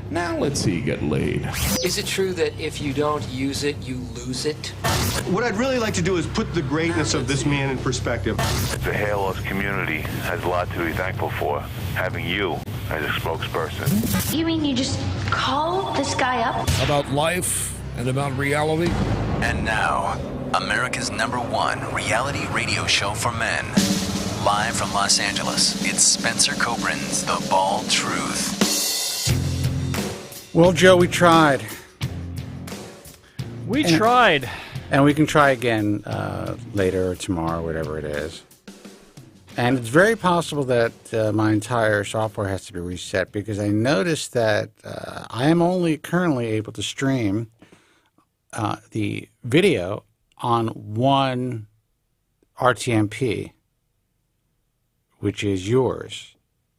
Now let's see you get laid. Is it true that if you don't use it, you lose it? What I'd really like to do is put the greatness of this man in perspective. The hair loss community has a lot to be thankful for, having you as a spokesperson. You mean you just call this guy up? About life and about reality. And now, America's #1 reality radio show for men. Live from Los Angeles, it's Spencer Kobren's The Bald Truth. Well, Joe, we tried. We tried. And we can try again later or tomorrow, whatever it is. And it's very possible that my entire software has to be reset because I noticed that I am only currently able to stream the video on one RTMP, which is yours.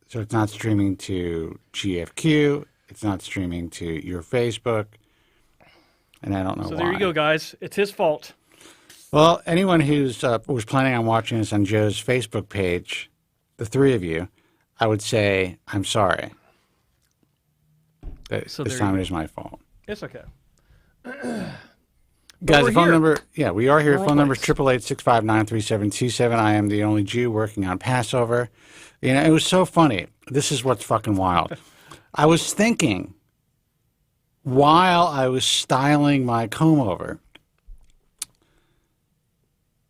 So it's not streaming to GFQ. It's not streaming to your Facebook. And I don't know why. So there you go, guys. It's his fault. Well, anyone who's was planning on watching this on Joe's Facebook page, the three of you, I would say, I'm sorry. This time it is my fault. It's okay. Guys, the phone number, we are here. Phone number is 888-659-3727. I am the only Jew working on Passover. You know, it was so funny. This is what's fucking wild. I was thinking while I was styling my comb over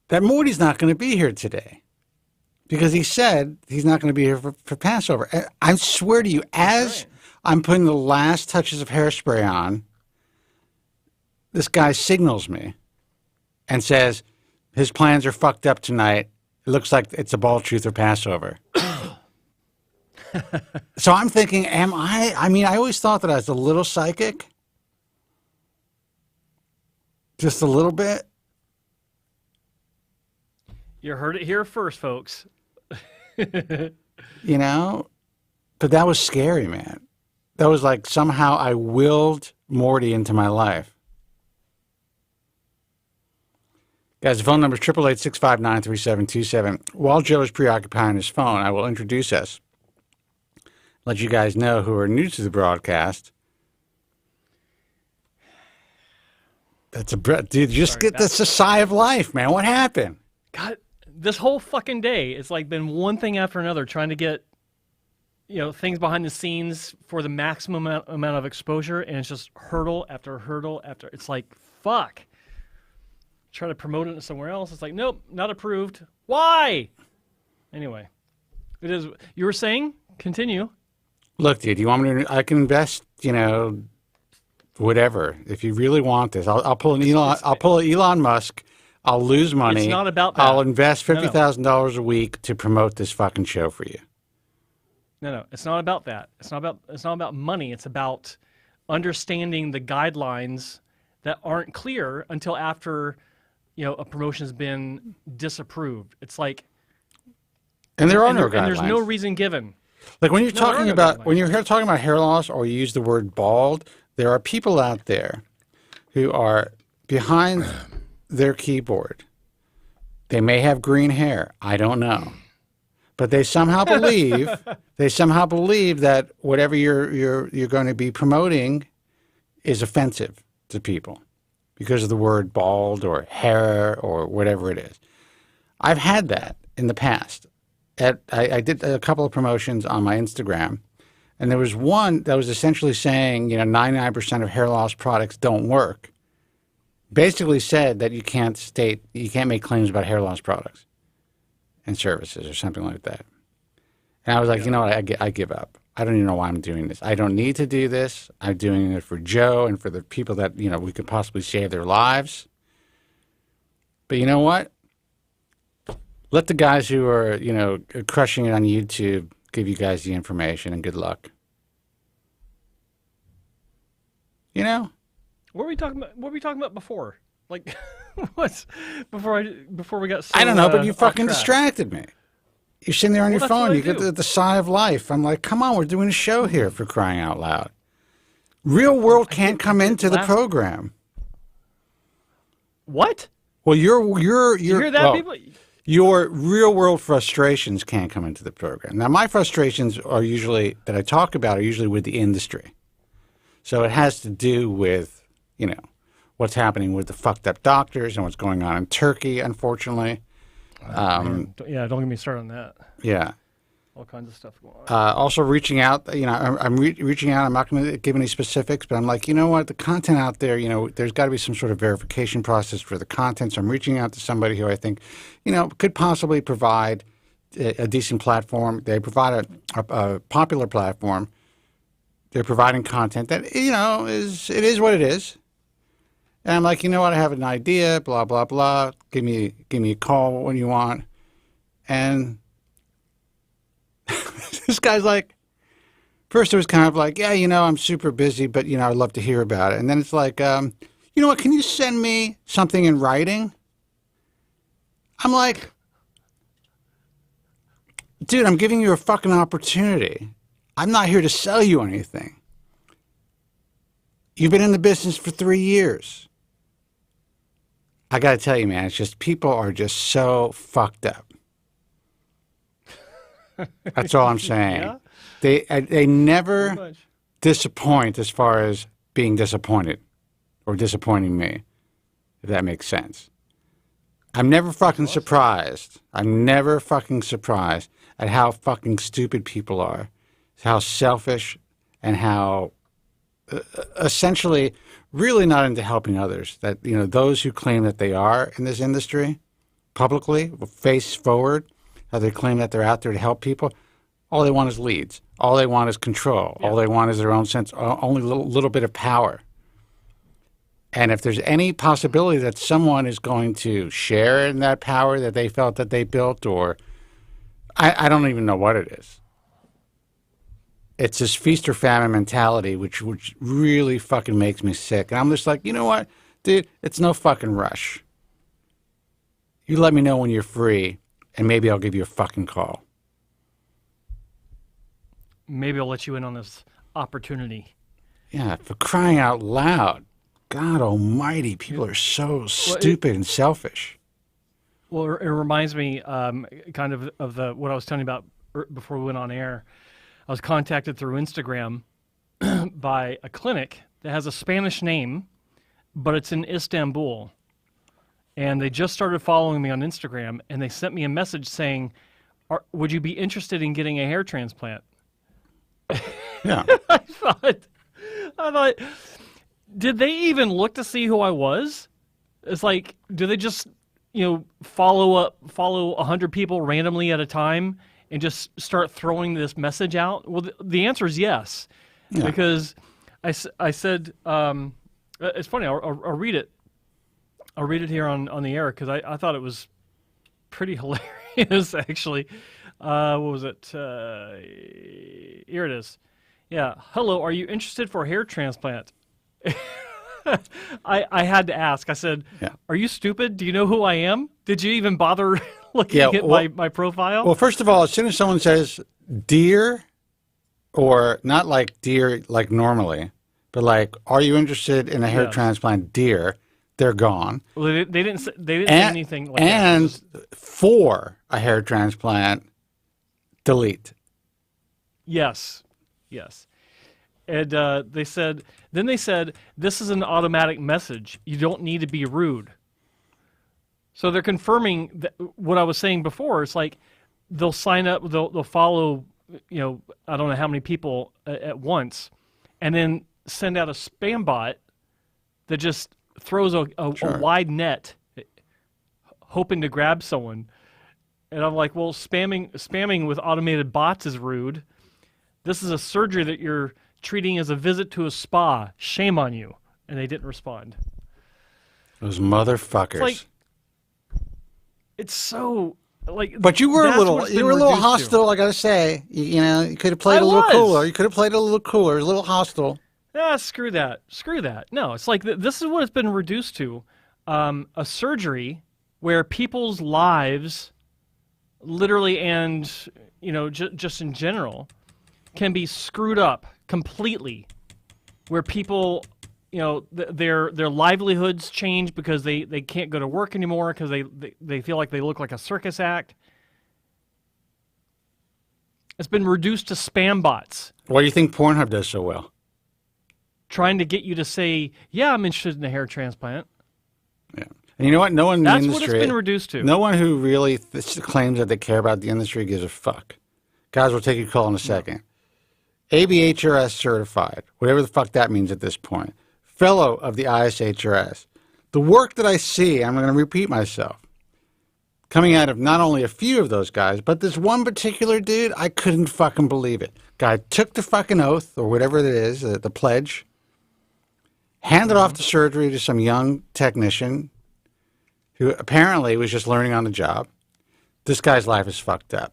that Morty's not going to be here today because he said he's not going to be here for Passover. And I swear to you, as I'm putting the last touches of hairspray on, this guy signals me and says his plans are fucked up tonight. It looks like it's a bald truth or Passover. So I'm thinking, I mean, I always thought that I was a little psychic. Just a little bit. You heard it here first, folks. You know? But that was scary, man. That was like somehow I willed Morty into my life. Guys, the phone number is 888-659-3727. While Joe is preoccupying his phone, I will introduce us. Let you guys know who are new to the broadcast. That's a dude. Just get this a sigh of life, man. What happened? God, this whole fucking day, it's like been one thing after another, trying to get, things behind the scenes for the maximum amount of exposure, and it's just hurdle after hurdle after. It's like fuck. Try to promote it somewhere else. It's like nope, not approved. Why? Anyway, it is. You were saying? Continue. Look, dude, you want me to? I can invest, whatever. If you really want this, I'll pull an Elon. I'll pull an Elon Musk. I'll lose money. It's not about that. I'll invest $50,000 a week to promote this fucking show for you. No, it's not about that. It's not about money. It's about understanding the guidelines that aren't clear until after, a promotion has been disapproved. It's like, and there are no guidelines. And there's no reason given. Like when you're talking about talking about hair loss, or you use the word bald, there are people out there who are behind their keyboard. They may have green hair. I don't know, but they somehow believe that whatever you're going to be promoting is offensive to people because of the word bald or hair or whatever it is. I've had that in the past. I did a couple of promotions on my Instagram, and there was one that was essentially saying, 99% of hair loss products don't work. Basically said that you can't make claims about hair loss products and services or something like that. And I was like, you know what, I give up. I don't even know why I'm doing this. I don't need to do this. I'm doing it for Joe and for the people that, we could possibly save their lives. But you know what? Let the guys who are, crushing it on YouTube give you guys the information, and good luck. What were we talking about? What were we talking about before? Like, what's before we got? So, I don't know, but you fucking distracted me. You're sitting there on your phone. You get the sigh of life. I'm like, come on, we're doing a show here for crying out loud. Real world can't come into the program. What? Well, you hear that, people? Your real world frustrations can't come into the program. Now, my frustrations are usually with the industry. So it has to do with, what's happening with the fucked up doctors and what's going on in Turkey, unfortunately. Don't get me started on that. Yeah. All kinds of stuff going on. Also reaching out, I'm reaching out. I'm not going to give any specifics, but I'm like, you know what? The content out there, there's got to be some sort of verification process for the content. So I'm reaching out to somebody who I think, could possibly provide a decent platform. They provide a popular platform. They're providing content that, it is what it is. And I'm like, you know what? I have an idea, blah, blah, blah. Give me a call when you want. And this guy's like, first it was kind of like, yeah, I'm super busy, but, I'd love to hear about it. And then it's like, you know what, can you send me something in writing? I'm like, dude, I'm giving you a fucking opportunity. I'm not here to sell you anything. You've been in the business for 3 years. I got to tell you, man, it's just people are just so fucked up. That's all I'm saying. Yeah? They never disappoint as far as being disappointed or disappointing me, if that makes sense. I'm never fucking surprised. I'm never fucking surprised at how fucking stupid people are, how selfish, and how essentially really not into helping others. That, those who claim that they are in this industry publicly, face forward, how they claim that they're out there to help people, all they want is leads. All they want is control. Yeah. All they want is their own sense, only a little bit of power. And if there's any possibility that someone is going to share in that power that they felt that they built, or I don't even know what it is. It's this feast or famine mentality, which really fucking makes me sick. And I'm just like, you know what, dude, it's no fucking rush. You let me know when you're free, and maybe I'll give you a fucking call. Maybe I'll let you in on this opportunity. Yeah, for crying out loud. God almighty, people are so stupid and selfish. Well, it reminds me kind of what I was telling you about before we went on air. I was contacted through Instagram by a clinic that has a Spanish name, but it's in Istanbul. And they just started following me on Instagram, and they sent me a message saying, would you be interested in getting a hair transplant? Yeah. I thought, did they even look to see who I was? It's like, do they just, follow 100 people randomly at a time and just start throwing this message out? Well, the answer is yes, because I said, it's funny. I'll read it. I'll read it here on the air because I thought it was pretty hilarious, actually. What was it? Here it is. Yeah. Hello, are you interested for a hair transplant? I had to ask. I said, are you stupid? Do you know who I am? Did you even bother looking at my profile? Well, first of all, as soon as someone says dear, or not like dear like normally, but like, are you interested in a hair transplant, dear, they're gone. Well, they didn't say anything like that. And for a hair transplant, delete. Yes. And they said, this is an automatic message. You don't need to be rude. So they're confirming what I was saying before. It's like they'll sign up, they'll follow, I don't know how many people at once, and then send out a spam bot that just throws a wide net, hoping to grab someone. And I'm like, well, spamming with automated bots is rude. This is a surgery that you're treating as a visit to a spa. Shame on you. And they didn't respond. Those motherfuckers. It's so like. But you were a little hostile. I gotta say, you could have played a little cooler. You could have played a little cooler, a little hostile. Screw that. No, it's like this is what it's been reduced to: a surgery where people's lives, literally, and just in general, can be screwed up completely, where people, their livelihoods change because they can't go to work anymore because they feel like they look like a circus act. It's been reduced to spam bots. Why do you think Pornhub does so well? trying to get you to say, yeah, I'm interested in a hair transplant. Yeah. And you know what? No one in That's the what industry, it's been reduced to. no one who really claims that they care about the industry gives a fuck. Guys, we'll take your call in a second. ABHRS certified, whatever the fuck that means at this point. Fellow of the ISHRS. The work that I see, I'm going to repeat myself, coming out of not only a few of those guys, but this one particular dude, I couldn't fucking believe it. Guy took the fucking oath, or whatever it is, the pledge, handed off the surgery to some young technician who apparently was just learning on the job. This guy's life is fucked up.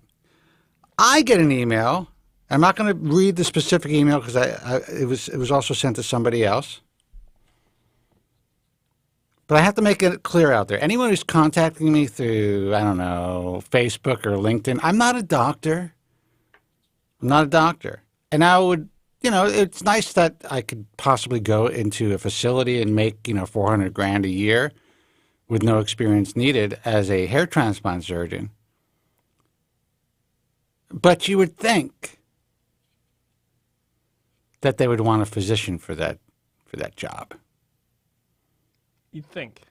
I get an email. I'm not going to read the specific email because it was also sent to somebody else. But I have to make it clear out there. Anyone who's contacting me through, I don't know, Facebook or LinkedIn, I'm not a doctor. I'm not a doctor. And I would, it's nice that I could possibly go into a facility and make, $400,000 a year with no experience needed as a hair transplant surgeon. But you would think that they would want a physician for that job. You'd think.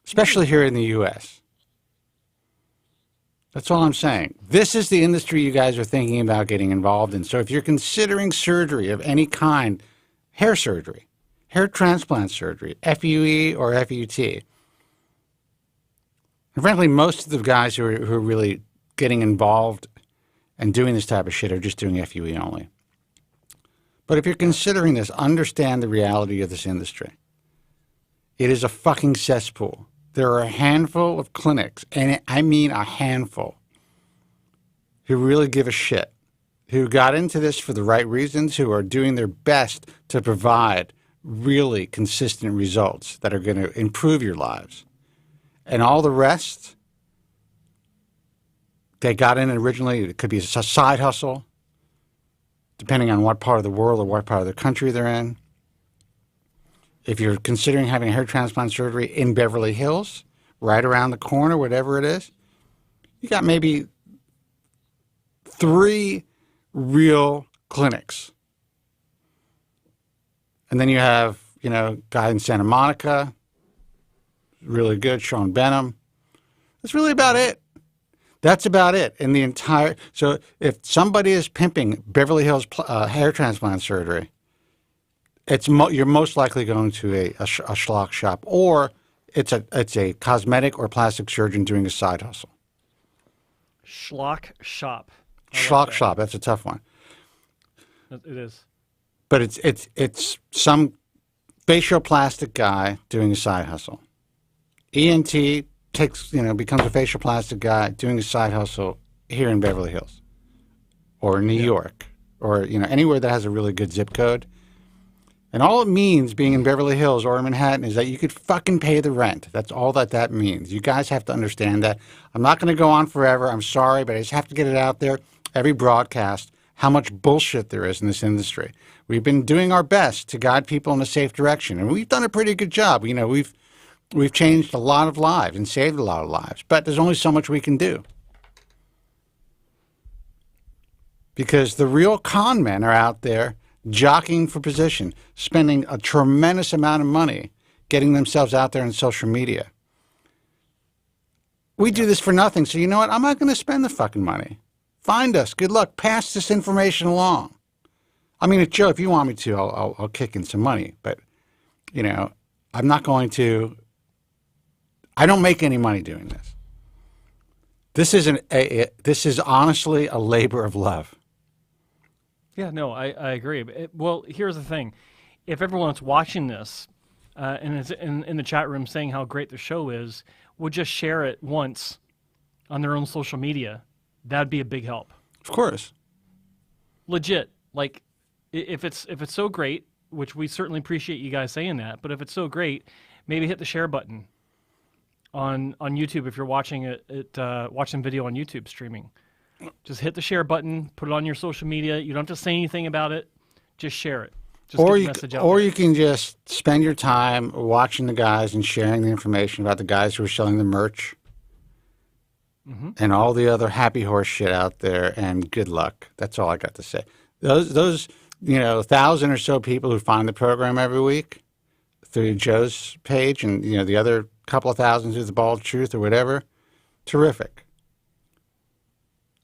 Especially here in the U.S. That's all I'm saying. This is the industry you guys are thinking about getting involved in. So if you're considering surgery of any kind, hair surgery, hair transplant surgery, FUE or FUT, and frankly, most of the guys who are really getting involved and doing this type of shit are just doing FUE only. But if you're considering this, understand the reality of this industry. It is a fucking cesspool. There are a handful of clinics, and I mean a handful, who really give a shit, who got into this for the right reasons, who are doing their best to provide really consistent results that are going to improve your lives. And all the rest, they got in originally, it could be a side hustle, depending on what part of the world or what part of the country they're in. If you're considering having a hair transplant surgery in Beverly Hills, right around the corner, whatever it is, you got maybe 3 real clinics. And then you have, guy in Santa Monica, really good, Sean Benham. That's really about it. That's about it in the entire. So if somebody is pimping Beverly Hills hair transplant surgery, you're most likely going to a schlock shop, or it's a cosmetic or plastic surgeon doing a side hustle. Schlock shop. Schlock shop. That's a tough one. It is. But it's some facial plastic guy doing a side hustle. ENT becomes a facial plastic guy doing a side hustle here in Beverly Hills, or New York, or anywhere that has a really good zip code. And all it means being in Beverly Hills or Manhattan is that you could fucking pay the rent. That's all that means. You guys have to understand that. I'm not going to go on forever. I'm sorry, but I just have to get it out there. Every broadcast, how much bullshit there is in this industry. We've been doing our best to guide people in a safe direction, and we've done a pretty good job. We've changed a lot of lives and saved a lot of lives, but there's only so much we can do. Because the real con men are out there jockeying for position, spending a tremendous amount of money getting themselves out there on social media. We do this for nothing, so you know what? I'm not going to spend the fucking money. Find us. Good luck. Pass this information along. I mean, Joe, if you want me to, I'll kick in some money, but, I'm not going to. I don't make any money doing this. This is honestly a labor of love. Yeah, no, I agree. Well, here's the thing. If everyone's watching this and is in the chat room saying how great the show is, would just share it once on their own social media, that'd be a big help. Of course. Legit. Like, if it's so great, which we certainly appreciate you guys saying that, but if it's so great, maybe hit the share button on YouTube if you're watching watching video on YouTube streaming. Just hit the share button, put it on your social media. You don't have to say anything about it. Just share it. Just get the message out there. You can just spend your time watching the guys and sharing the information about the guys who are selling the merch and all the other happy horse shit out there, and good luck. That's all I got to say. Those 1,000 or so people who find the program every week through Joe's page, and the other couple of thousand through the Bald Truth or whatever. Terrific.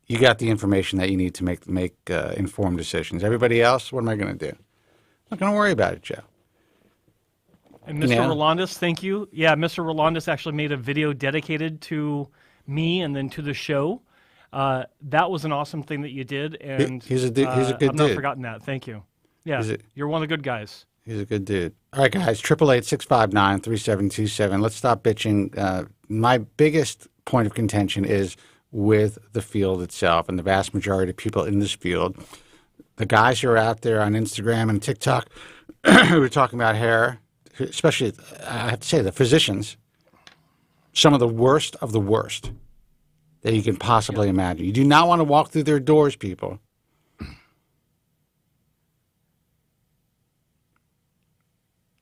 You got the information that you need to make informed decisions. Everybody else, what am I going to do? Not going to worry about it, Joe. And Mr. Rolandis, thank you. Yeah, Mr. Rolandis actually made a video dedicated to me and then to the show. That was an awesome thing that you did, and he's a good dude. I've not forgotten that. Thank you. Yeah, you're one of the good guys. He's a good dude. All right, guys, 888-659-3727. Let's stop bitching. My biggest point of contention is with the field itself, and the vast majority of people in this field, the guys who are out there on Instagram and TikTok who are talking about hair, especially, I have to say, the physicians, some of the worst that you can possibly imagine. You do not want to walk through their doors, people.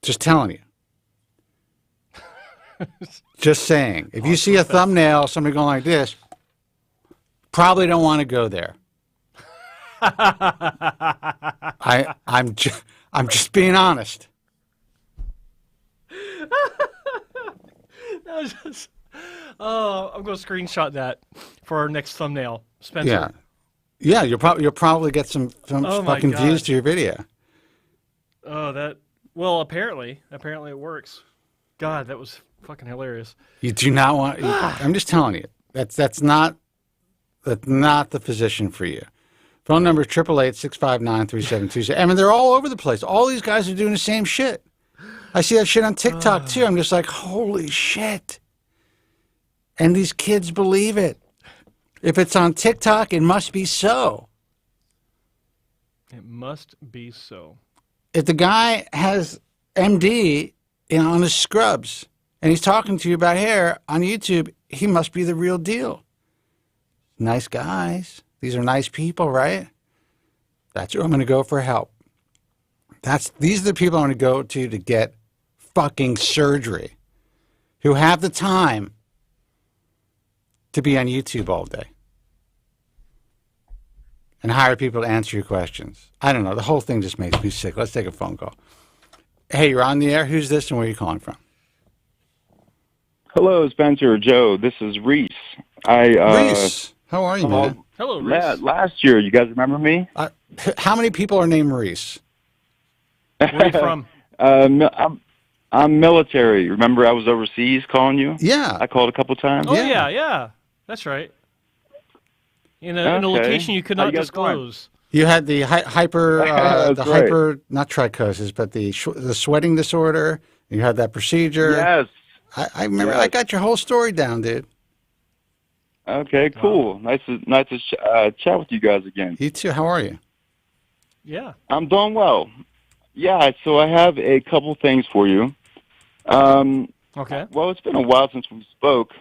Just telling you. Just saying. If you see a thumbnail, somebody going like this, probably don't want to go there. I'm just being honest. That was just, I'm going to screenshot that for our next thumbnail, Spencer. Yeah. You'll probably get some fucking views to your video. Well, apparently it works. God, that was fucking hilarious. You do not want. I'm just telling you, that's not the physician for you. Phone number 888-659-3727. I mean, they're all over the place. All these guys are doing the same shit. I see that shit on TikTok too. I'm just like, holy shit. And these kids believe it. If it's on TikTok, it must be so. It must be so. If the guy has MD on his scrubs and he's talking to you about hair on YouTube, he must be the real deal. Nice guys. These are nice people, right? That's who I'm going to go for help. These are the people I'm going to go to get fucking surgery, who have the time to be on YouTube all day and hire people to answer your questions. I don't know. The whole thing just makes me sick. Let's take a phone call. Hey, you're on the air. Who's this and where are you calling from? Hello, Spencer, Joe. This is Reese. Reese, how are you, man? Hello, Reese. Last year, you guys remember me? How many people are named Reese? Where are you from? I'm military. Remember I was overseas calling you? Yeah. I called a couple times. Oh, yeah. That's right. In a location you could not disclose. You had the hyper, right. not trichosis, but the sweating disorder. You had that procedure. Yes. I remember. Yes. I got your whole story down, dude. Okay, cool. Nice to chat with you guys again. You too. How are you? Yeah. I'm doing well. Yeah, so I have a couple things for you. Okay. Well, it's been a while since we spoke,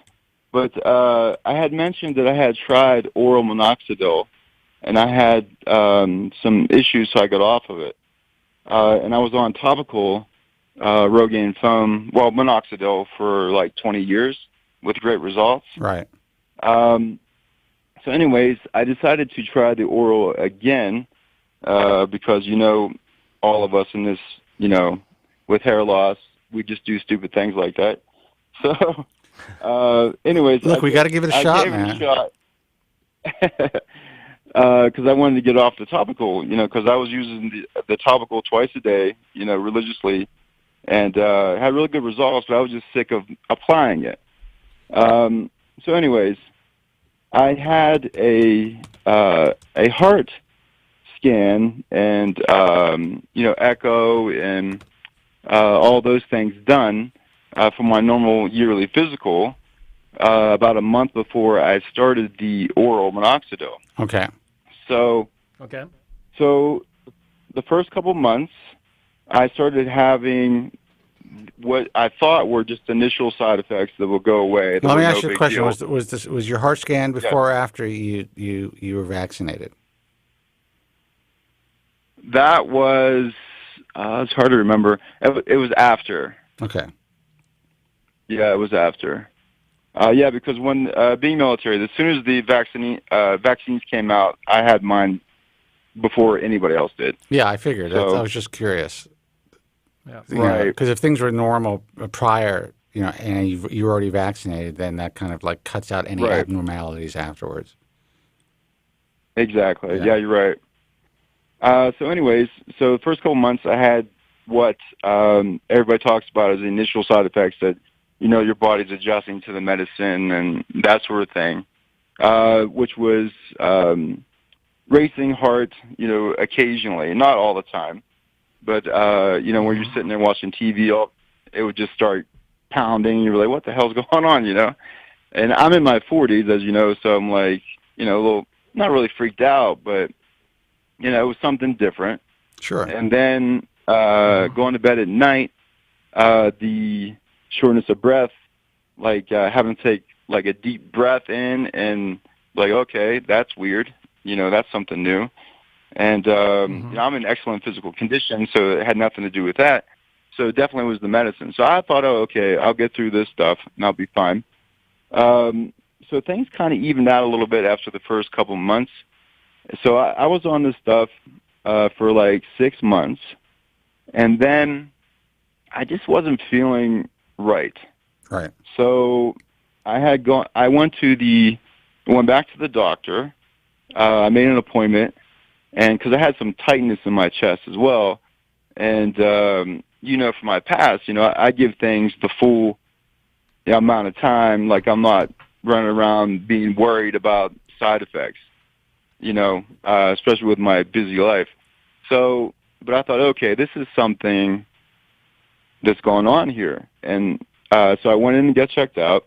but I had mentioned that I had tried oral minoxidil, and I had some issues, so I got off of it. And I was on topical Rogaine foam, minoxidil for like 20 years with great results. Right. So anyways, I decided to try the oral again because, all of us in this, with hair loss, we just do stupid things like that. So, anyways. Look, we got to give it a shot, man. I gave it a shot. Because I wanted to get off the topical, because I was using the topical twice a day, religiously, and had really good results, but I was just sick of applying it. So anyways, I had a heart scan and, echo and all those things done for my normal yearly physical about a month before I started the oral minoxidil. Okay. So the first couple months, I started having what I thought were just initial side effects that will go away. Let me ask you a question. Was your heart scan before or after you were vaccinated? That was it's hard to remember. It was after. Okay. Yeah, it was after. Because when being military, as soon as the vaccines came out, I had mine before anybody else did. Yeah, I figured. So, I was just curious. Yeah. Right. Because if things were normal prior, and you were already vaccinated, then that kind of like cuts out any Right. abnormalities afterwards. Exactly. Yeah. Yeah, you're right. So anyways, the first couple months I had what everybody talks about as the initial side effects that, your body's adjusting to the medicine and that sort of thing, which was racing heart, occasionally, not all the time. But, when you're sitting there watching TV, it would just start pounding. You're like, what the hell's going on, And I'm in my 40s, as you know, so I'm like, a little, not really freaked out, but, it was something different. Sure. And then going to bed at night, the shortness of breath, like having to take like a deep breath in and like, okay, that's weird. That's something new. And I'm in excellent physical condition, so it had nothing to do with that. So it definitely was the medicine. So I thought, oh, okay, I'll get through this stuff and I'll be fine. So things kind of evened out a little bit after the first couple months. So I was on this stuff for like 6 months, and then I just wasn't feeling right. Right. So I went back to the doctor. I made an appointment, and because I had some tightness in my chest as well, and from my past, I give things the full amount of time. Like I'm not running around being worried about side effects, especially with my busy life. So, but I thought, okay, this is something that's going on here, and so I went in and got checked out,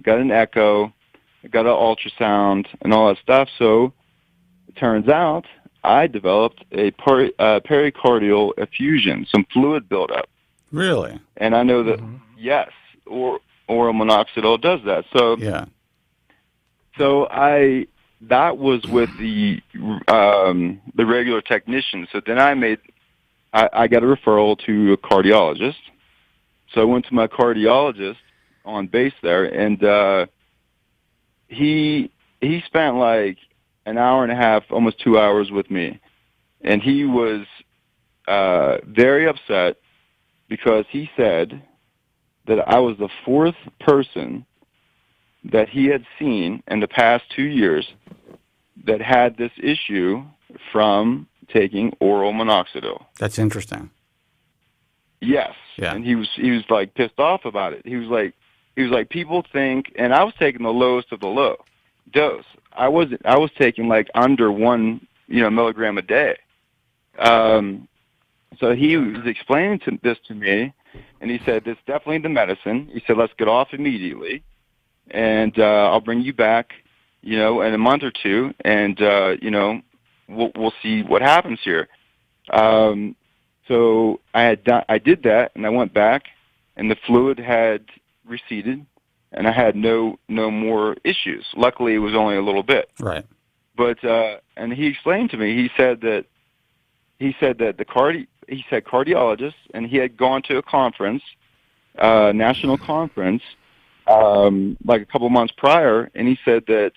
got an echo, got an ultrasound, and all that stuff. So it turns out I developed a pericardial effusion, some fluid buildup. Really? And I know that, yes, oral minoxidil does that. So yeah. So that was with the regular technician. So then I got a referral to a cardiologist. So I went to my cardiologist on base there, and he spent like an hour and a half, almost 2 hours with me, and he was very upset because he said that I was the fourth person that he had seen in the past 2 years that had this issue from taking oral minoxidil. That's interesting. Yes. Yeah. And he was like pissed off about it. He was like people think, and I was taking the lowest of the low dose. I was taking like under 1 milligram a day. So he was explaining this to me, and he said, "This is definitely the medicine." He said, "Let's get off immediately, and I'll bring you back, in a month or two, and we'll see what happens here." So I did that, and I went back, and the fluid had receded, and I had no more issues. Luckily, it was only a little bit. Right. But and he explained to me. He said that cardiologist, and he had gone to a conference, national conference, like a couple months prior, and he said that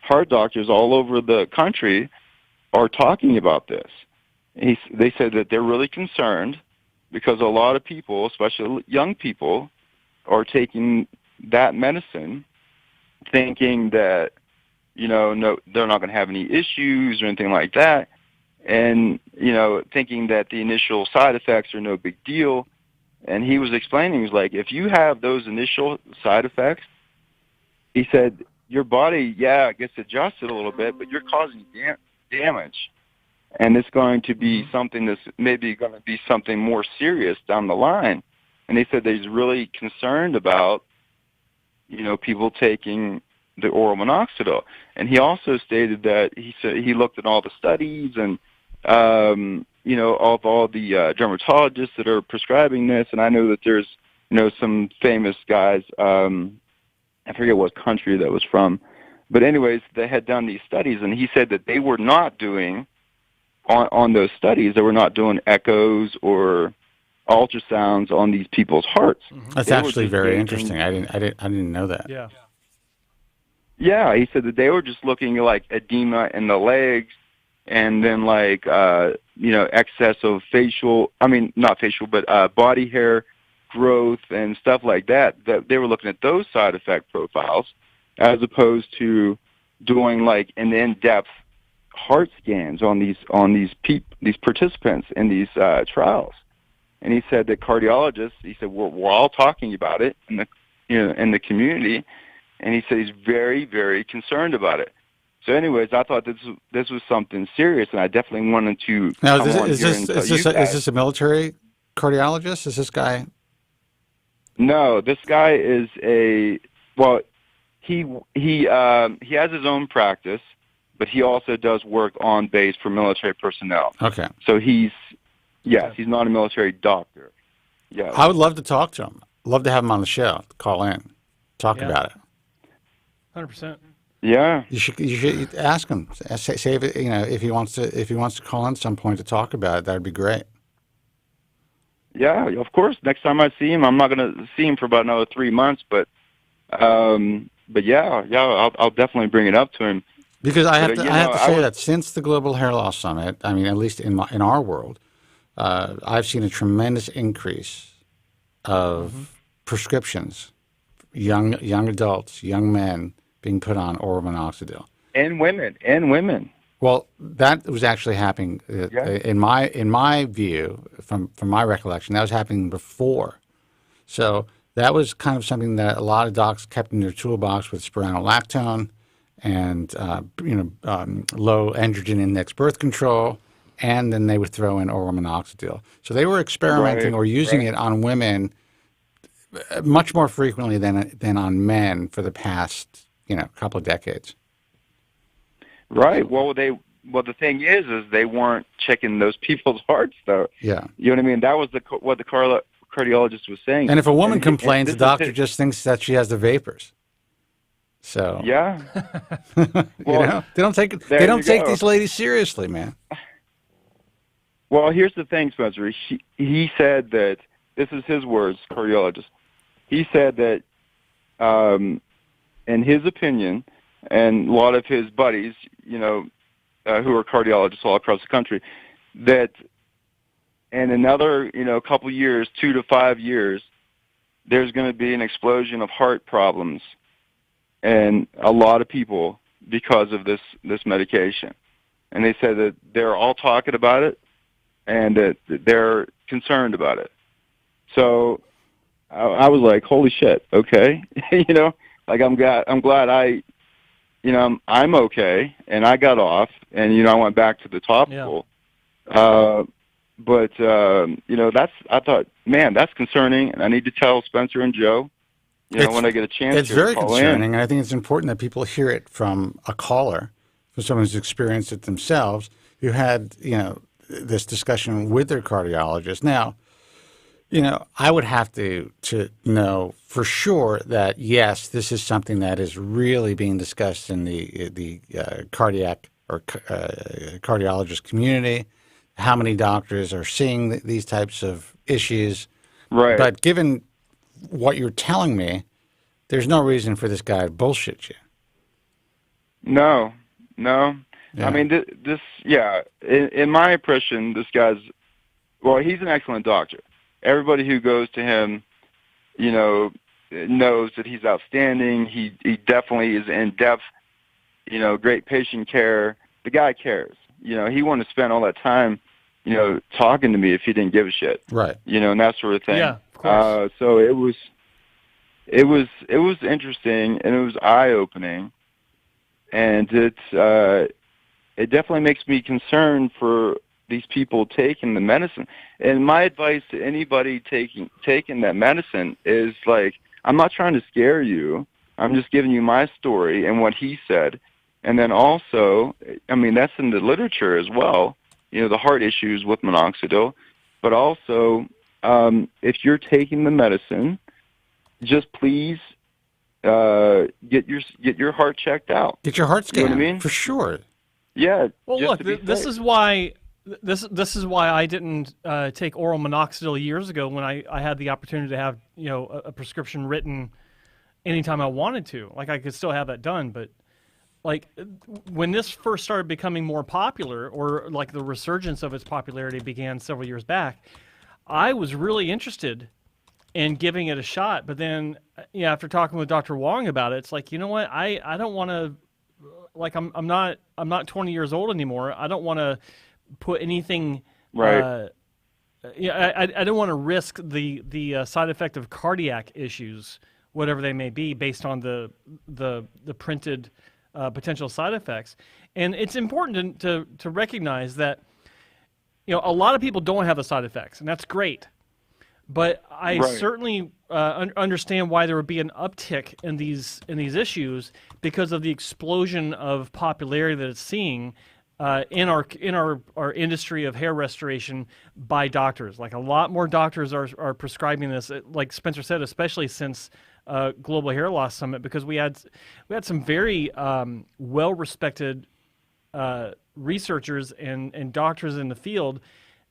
heart doctors all over the country are talking about this. They said that they're really concerned because a lot of people, especially young people, are taking that medicine thinking that, no, they're not going to have any issues or anything like that, and, thinking that the initial side effects are no big deal. And he was explaining, he was like, if you have those initial side effects, he said, your body, gets adjusted a little bit, but you're causing damage. And it's going to be something that's maybe going to be something more serious down the line. And he said that he's really concerned about, people taking the oral minoxidil. And he also stated that he said he looked at all the studies and, of all the dermatologists that are prescribing this. And I know that there's, some famous guys, I forget what country that was from. But anyways, they had done these studies, and he said that they were not doing, on those studies, they were not doing echoes or ultrasounds on these people's hearts. That's actually very interesting. I didn't know that. Yeah. Yeah, he said that they were just looking like edema in the legs and then like excess of not facial, but body hair growth and stuff like that. That they were looking at those side effect profiles as opposed to doing like an in-depth heart scans on these participants in these trials. And he said that cardiologists, he said we're all talking about it in the community, and he said he's very, very concerned about it. So, anyways, I thought this was something serious, and I definitely wanted to. Now, is this a military cardiologist? Is this guy? No, this guy is he has his own practice, but he also does work on base for military personnel. Okay. So he's not a military doctor. Yeah. I would love to talk to him. Love to have him on the show. Call in, talk about it. 100%. Yeah. You should ask him. Say if he wants to call in some point to talk about it, that would be great. Yeah, of course. Next time I see him, I'm not going to see him for about another 3 months, but yeah, I'll definitely bring it up to him. Because I have to say that since the Global Hair Loss Summit, I mean, at least in our world, I've seen a tremendous increase of prescriptions, young adults, young men being put on oral minoxidil, and women. Well, that was actually happening in my view, from my recollection. That was happening before, so that was kind of something that a lot of docs kept in their toolbox with spironolactone and low androgen index birth control, and then they would throw in oral minoxidil. So they were experimenting or using it on women much more frequently than on men for the past couple of decades. Right. Well, the thing is they weren't checking those people's hearts, though. Yeah. You know what I mean? That was what the cardiologist was saying. And if a woman complains, the doctor just thinks that she has the vapors. So yeah, well, they don't take these ladies seriously, man. Well, here's the thing, Spencer. He said that, this is his words, cardiologist. He said that, in his opinion, and a lot of his buddies, who are cardiologists all across the country, that in another, couple years, 2 to 5 years, there's going to be an explosion of heart problems and a lot of people because of this medication. And they said that they're all talking about it and that they're concerned about it. So I was like, holy shit, okay. Like I'm glad I'm okay, and I got off, and I went back to the topical. Yeah. But I thought, man, that's concerning, and I need to tell Spencer and Joe. When I get a chance. It's very concerning, and I think it's important that people hear it from a caller, from someone who's experienced it themselves, who had this discussion with their cardiologist. Now, I would have to know for sure that, yes, this is something that is really being discussed in the cardiac or cardiologist community, how many doctors are seeing these types of issues. Right. But given what you're telling me, there's no reason for this guy to bullshit you. No. Yeah. I mean, in my impression, this guy's, he's an excellent doctor. Everybody who goes to him, knows that he's outstanding. He definitely is in depth, great patient care. The guy cares. He wouldn't have spent all that time, talking to me if he didn't give a shit. Right. And that sort of thing. Yeah, of course. So it was interesting, and it was eye-opening, and it definitely makes me concerned for these people taking the medicine. And my advice to anybody taking that medicine is, like, I'm not trying to scare you. I'm just giving you my story and what he said. And then also, I mean, that's in the literature as well, the heart issues with minoxidil. But also, if you're taking the medicine, just please get your heart checked out. Get your heart scanned. You know what I mean? For sure. Yeah. Well, look, this is why I didn't take oral minoxidil years ago when I had the opportunity to have a prescription written anytime I wanted to. Like, I could still have that done, but like when this first started becoming more popular, or like the resurgence of its popularity began several years back, I was really interested in giving it a shot. But then, after talking with Dr. Wong about it, it's like, you know what? I don't want to, like, I'm not 20 years old anymore. I don't want to put anything. Right. I don't want to risk the side effect of cardiac issues, whatever they may be, based on the printed potential side effects. And it's important to recognize that, a lot of people don't have the side effects, and that's great. But I certainly understand why there would be an uptick in these issues because of the explosion of popularity that it's seeing in our industry of hair restoration by doctors. Like, a lot more doctors are prescribing this, like Spencer said, especially since Global Hair Loss Summit, because we had some very well-respected researchers and doctors in the field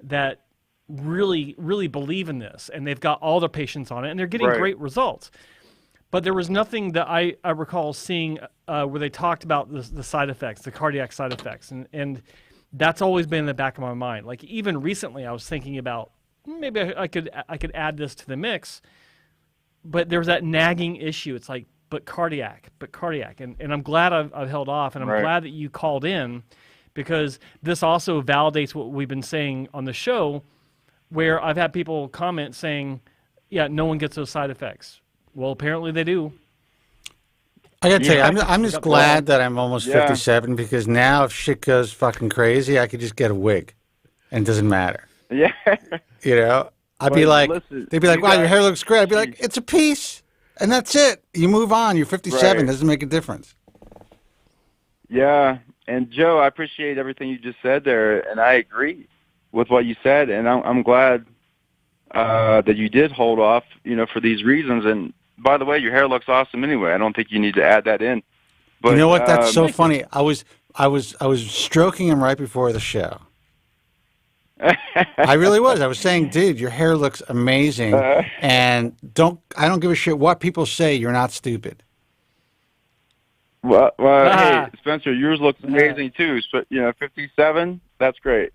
that really, really believe in this, and they've got all their patients on it, and they're getting great results. But there was nothing that I recall seeing where they talked about the side effects, the cardiac side effects, and that's always been in the back of my mind. Like, even recently, I was thinking about maybe I could add this to the mix, but there was that nagging issue. It's like, but cardiac, and I'm glad I've held off, and I'm glad that you called in, because this also validates what we've been saying on the show, where I've had people comment saying, yeah, no one gets those side effects. Well, apparently they do. I gotta tell you, I'm just glad that I'm almost 57, because now if shit goes fucking crazy, I could just get a wig, and it doesn't matter. Yeah. I'd be like, they'd be like, wow, your hair looks great. I'd be like, it's a piece, and that's it. You move on. You're 57. Doesn't make a difference. Yeah, and Joe, I appreciate everything you just said there, and I agree with what you said, and I'm glad that you did hold off, for these reasons. And by the way, your hair looks awesome anyway. I don't think you need to add that in. But you know what? That's so funny. I was stroking him right before the show. I really was. I was saying, dude, your hair looks amazing, and I don't give a shit what people say. You're not stupid. Well, hey, Spencer, yours looks amazing too. So, 57, that's great.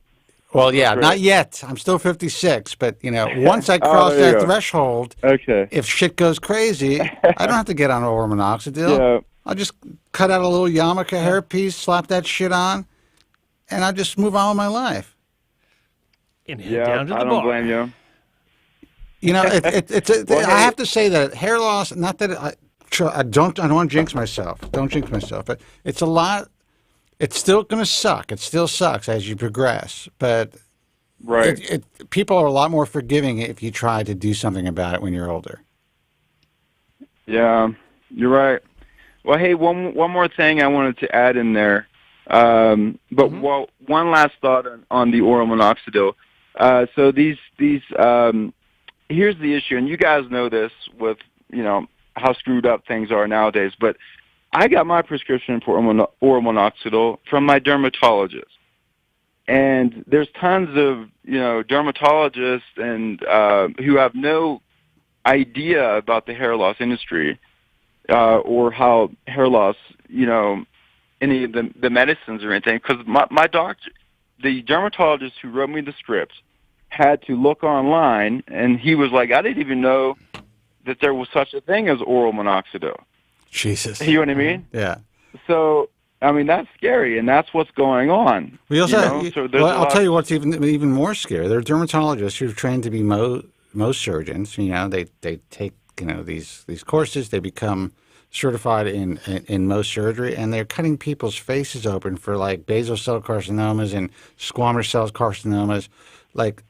Well, yeah, not yet. I'm still 56, but once I cross that threshold, if shit goes crazy, I don't have to get on oral minoxidil. Yeah. I'll just cut out a little yarmulke hairpiece, slap that shit on, and I'll just move on with my life. And head down to the bar. I don't blame you. I have to say that hair loss. Not that I don't want to jinx myself. Don't jinx myself. But it's a lot. It's still going to suck. It still sucks as you progress. But people are a lot more forgiving if you try to do something about it when you're older. Yeah, you're right. Well, hey, one more thing I wanted to add in there. One last thought on the oral minoxidil. So these here's the issue, and you guys know this with how screwed up things are nowadays. But I got my prescription for oral minoxidil from my dermatologist, and there's tons of dermatologists and who have no idea about the hair loss industry or how hair loss, any of the medicines or anything. Because my doctor, the dermatologist who wrote me the script, had to look online, and he was like, I didn't even know that there was such a thing as oral minoxidil. Jesus. You know what I mean? Yeah. So, I mean, that's scary, and that's what's going on. We also, I'll tell you what's even more scary. There are dermatologists who are trained to be Mohs surgeons. They take these courses. They become certified in Mohs surgery, and they're cutting people's faces open for like basal cell carcinomas and squamous cell carcinomas,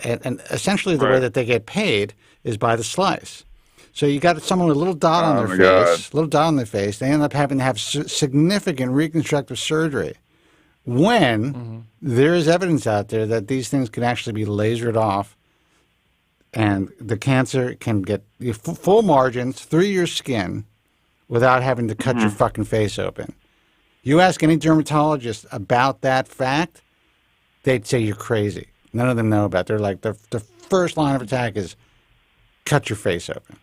and essentially the way that they get paid is by the slice. So you got someone with a little dot on their face. They end up having to have significant reconstructive surgery. When there is evidence out there that these things can actually be lasered off, and the cancer can get full margins through your skin without having to cut your fucking face open. You ask any dermatologist about that fact, they'd say you're crazy. None of them know about it. They're like, the first line of attack is cut your face open.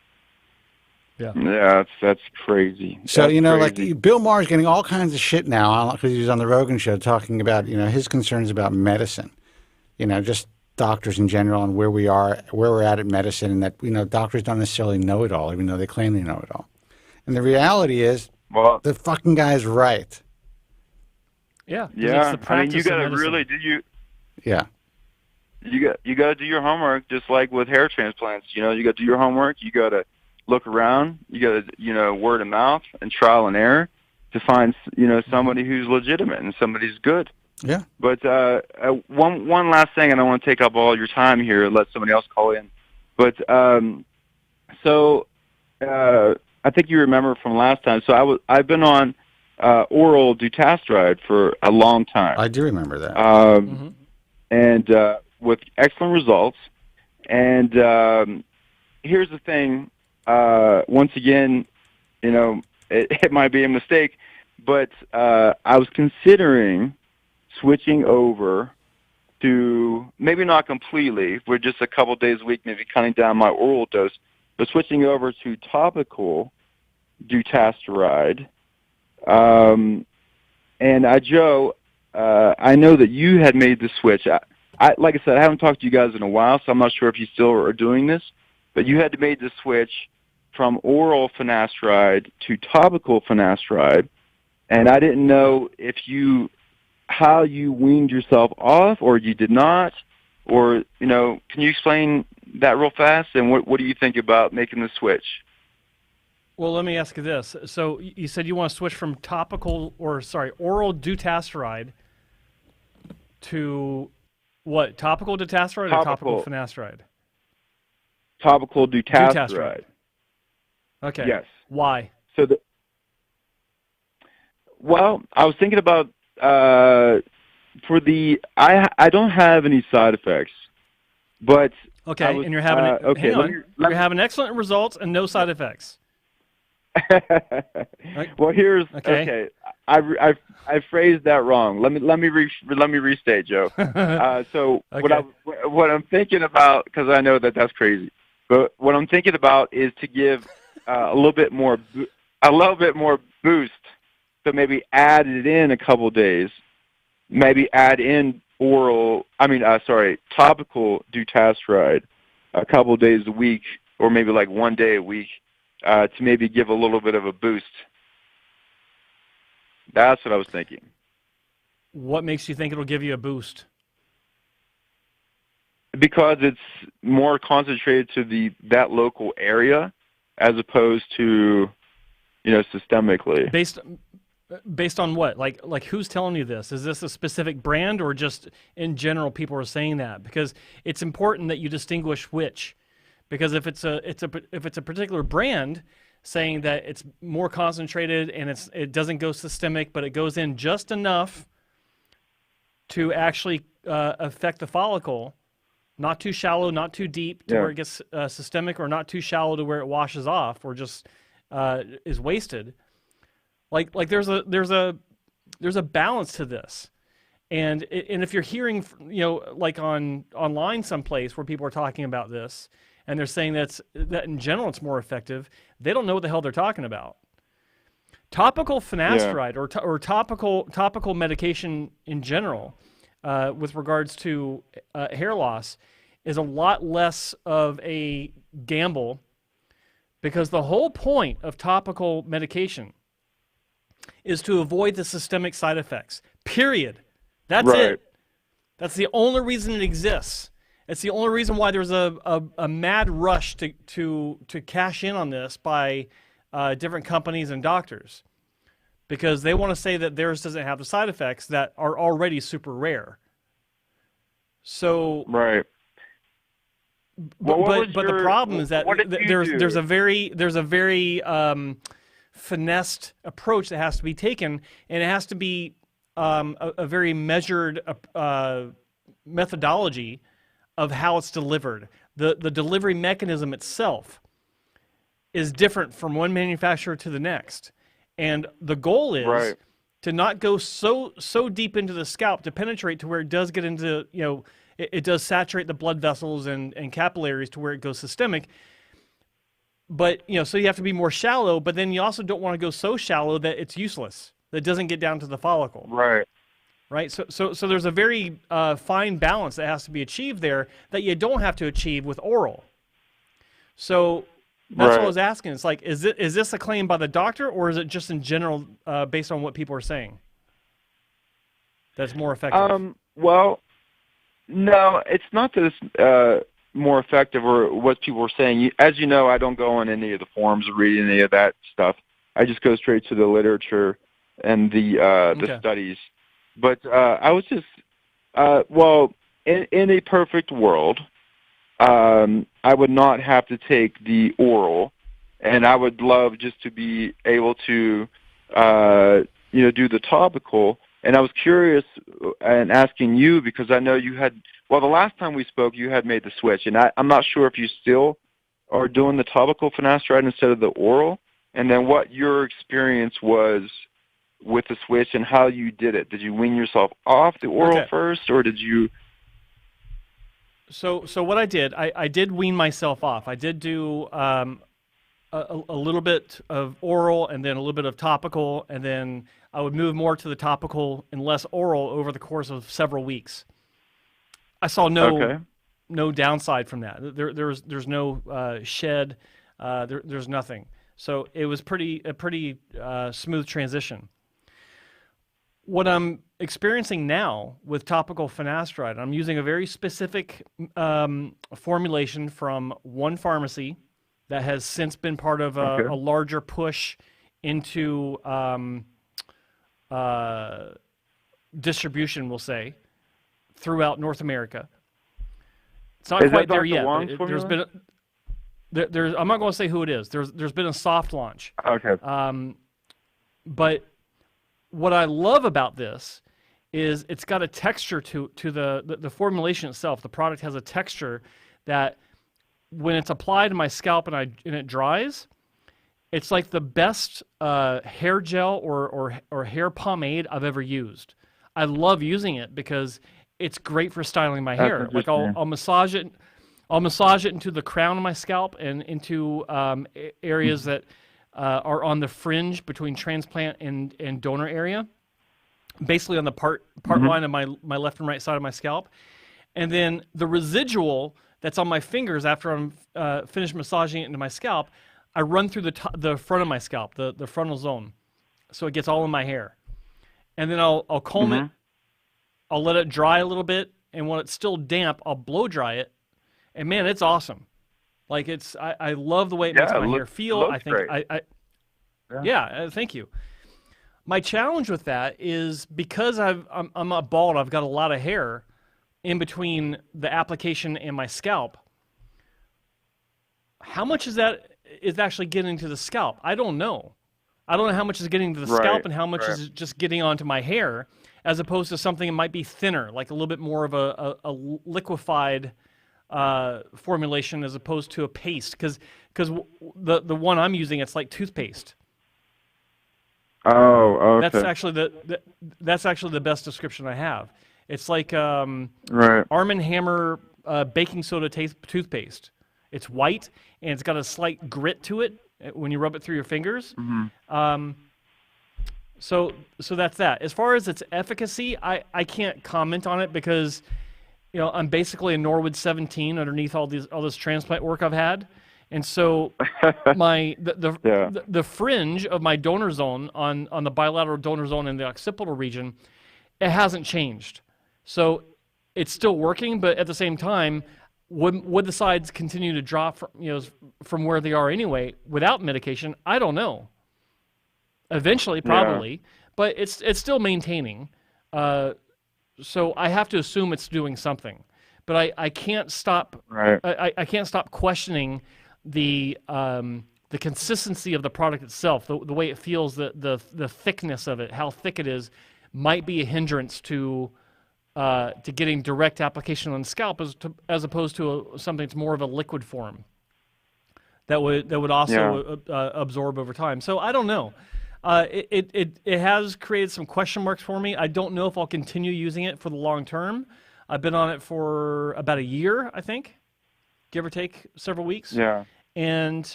Yeah, that's crazy. So, That's crazy. like Bill Maher's getting all kinds of shit now because he was on the Rogan show talking about, his concerns about medicine, just doctors in general and where we're at in medicine, and that, doctors don't necessarily know it all, even though they claim they know it all. And the reality is, the fucking guy's right. Yeah. Yeah. It's the practice you got to of medicine. really do Yeah. You got to do your homework, just like with hair transplants. You got to do your homework. You got to look around. You got to, word of mouth and trial and error to find, somebody who's legitimate and somebody who's good. Yeah. But one last thing, and I want to take up all your time here and let somebody else call in. But I think you remember from last time. So I've been on oral dutasteride for a long time. I do remember that. And with excellent results. And here's the thing. Once again, it might be a mistake, but I was considering switching over to, maybe not completely, for just a couple days a week, maybe cutting down my oral dose, but switching over to topical dutasteride. And Joe, I know that you had made the switch. Like I said, I haven't talked to you guys in a while, so I'm not sure if you still are doing this, but you had made the switch from oral finasteride to topical finasteride, and I didn't know how you weaned yourself off, or you did not, or, can you explain that real fast, and what do you think about making the switch? Well, let me ask you this. So you said you want to switch from oral dutasteride to what? Topical dutasteride or topical finasteride? Topical dutasteride. Okay. Yes. Why? Well, I was thinking about I don't have any side effects, but okay, and you're having you're having excellent results and no side effects. Well, here's okay. I phrased that wrong. Let me restate, Joe. So what I'm thinking about, because I know that's crazy, but what I'm thinking about is to give a little bit more boost. So maybe add it in a couple days. Maybe add in topical dutasteride a couple days a week, or maybe like 1 day a week, to maybe give a little bit of a boost. That's what I was thinking. What makes you think it'll give you a boost? Because it's more concentrated to that local area, as opposed to, systemically. Based on what? Like who's telling you this? Is this a specific brand, or just in general people are saying that? Because it's important that you distinguish which. Because if it's a particular brand saying that it's more concentrated and it doesn't go systemic, but it goes in just enough to actually affect the follicle, not too shallow, not too deep to where it gets systemic, or not too shallow to where it washes off or just is wasted. Like there's a balance to this, and if you're hearing, like online someplace where people are talking about this, and they're saying that in general it's more effective, they don't know what the hell they're talking about. Topical finasteride or topical medication in general, with regards to hair loss, is a lot less of a gamble, because the whole point of topical medication is to avoid the systemic side effects. Period. That's it. That's the only reason it exists. It's the only reason why there's a mad rush to cash in on this by different companies and doctors, because they want to say that theirs doesn't have the side effects that are already super rare. So but the problem is that there's a very finessed approach that has to be taken, and it has to be a very measured methodology of how it's delivered. The delivery mechanism itself is different from one manufacturer to the next, and the goal is to not go so deep into the scalp to penetrate to where it does get into, it does saturate the blood vessels and capillaries to where it goes systemic. but so you have to be more shallow, but then you also don't want to go so shallow that it's useless, that it doesn't get down to the follicle. Right. Right. So there's a very fine balance that has to be achieved there that you don't have to achieve with oral. So that's what I was asking. It's like, is this a claim by the doctor, or is it just in general based on what people are saying that's more effective? Well, no, it's not that it's more effective or what people are saying. As you know, I don't go on any of the forums or read any of that stuff. I just go straight to the literature and the studies. But I was just, in a perfect world, I would not have to take the oral, and I would love just to be able to, do the topical. And I was curious and asking you because I know you had, the last time we spoke, you had made the switch, and I'm not sure if you still are doing the topical finasteride instead of the oral, and then what your experience was with the switch and how you did it. Did you wean yourself off the oral first, or did you? So what I did wean myself off. I did do a little bit of oral and then a little bit of topical, and then I would move more to the topical and less oral over the course of several weeks. I saw no downside from that. There's no shed. There's nothing. So it was a pretty smooth transition. What I'm experiencing now with topical finasteride, I'm using a very specific formulation from one pharmacy that has since been part of a larger push into distribution, we'll say, throughout North America. It's not quite there yet. There's been I'm not going to say who it is. There's been a soft launch. Okay. But what I love about this is it's got a texture to the formulation itself. The product has a texture that when it's applied to my scalp and it dries, it's like the best hair gel or hair pomade I've ever used. I love using it because it's great for styling my hair. Like I'll massage it. I'll massage it into the crown of my scalp and into areas that are on the fringe between transplant and donor area, basically on the part line of my left and right side of my scalp. And then the residual that's on my fingers after I'm finished massaging it into my scalp, I run through the front of my scalp, the frontal zone, so it gets all in my hair. And then I'll comb it. I'll let it dry a little bit, and when it's still damp, I'll blow dry it. And man, it's awesome. Like I love the way it makes my hair feel. I think great. Thank you. My challenge with that is because I'm not bald, I've got a lot of hair in between the application and my scalp. How much is actually getting to the scalp? I don't know. I don't know how much is getting to the scalp and how much is just getting onto my hair, as opposed to something that might be thinner, like a little bit more of a liquefied formulation as opposed to a paste, because the one I'm using, it's like toothpaste. Oh, okay. That's actually the best description I have. It's like Arm & Hammer baking soda toothpaste. It's white and it's got a slight grit to it when you rub it through your fingers. So that's that. As far as its efficacy, I can't comment on it because I'm basically a Norwood 17 underneath all this transplant work I've had, and so the fringe of my donor zone on the bilateral donor zone in the occipital region, it hasn't changed. So it's still working, but at the same time, would the sides continue to drop from where they are anyway without medication? I don't know. Eventually, probably, but it's still maintaining. So I have to assume it's doing something, but I can't stop. I can't stop questioning the consistency of the product itself, the way it feels, the thickness of it, how thick it is, might be a hindrance to getting direct application on the scalp, as opposed to something that's more of a liquid form that would also absorb over time. So I don't know. It has created some question marks for me. I don't know if I'll continue using it for the long term. I've been on it for about a year, I think, give or take several weeks. Yeah. And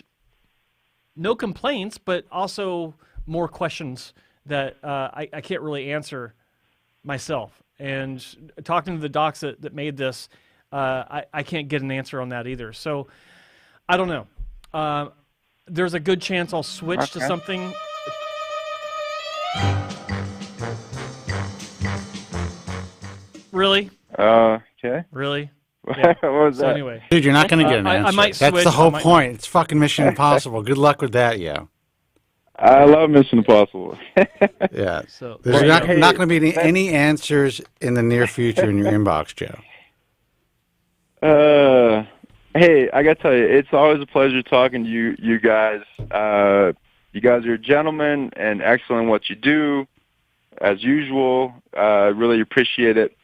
no complaints, but also more questions that I can't really answer myself. And talking to the docs that made this, I can't get an answer on that either. So I don't know. There's a good chance I'll switch to something. Really? Okay. Really? Yeah. What was that? Anyway, Dude, you're not going to get an answer. I might That's switch. the whole point. It's fucking Mission Impossible. Good luck with that, yo. I love Mission Impossible. Yeah. So there's not going to be any answers in the near future in your inbox, Joe. Hey, I got to tell you, it's always a pleasure talking to you guys. You guys are gentlemen and excellent in what you do, as usual. Really appreciate it.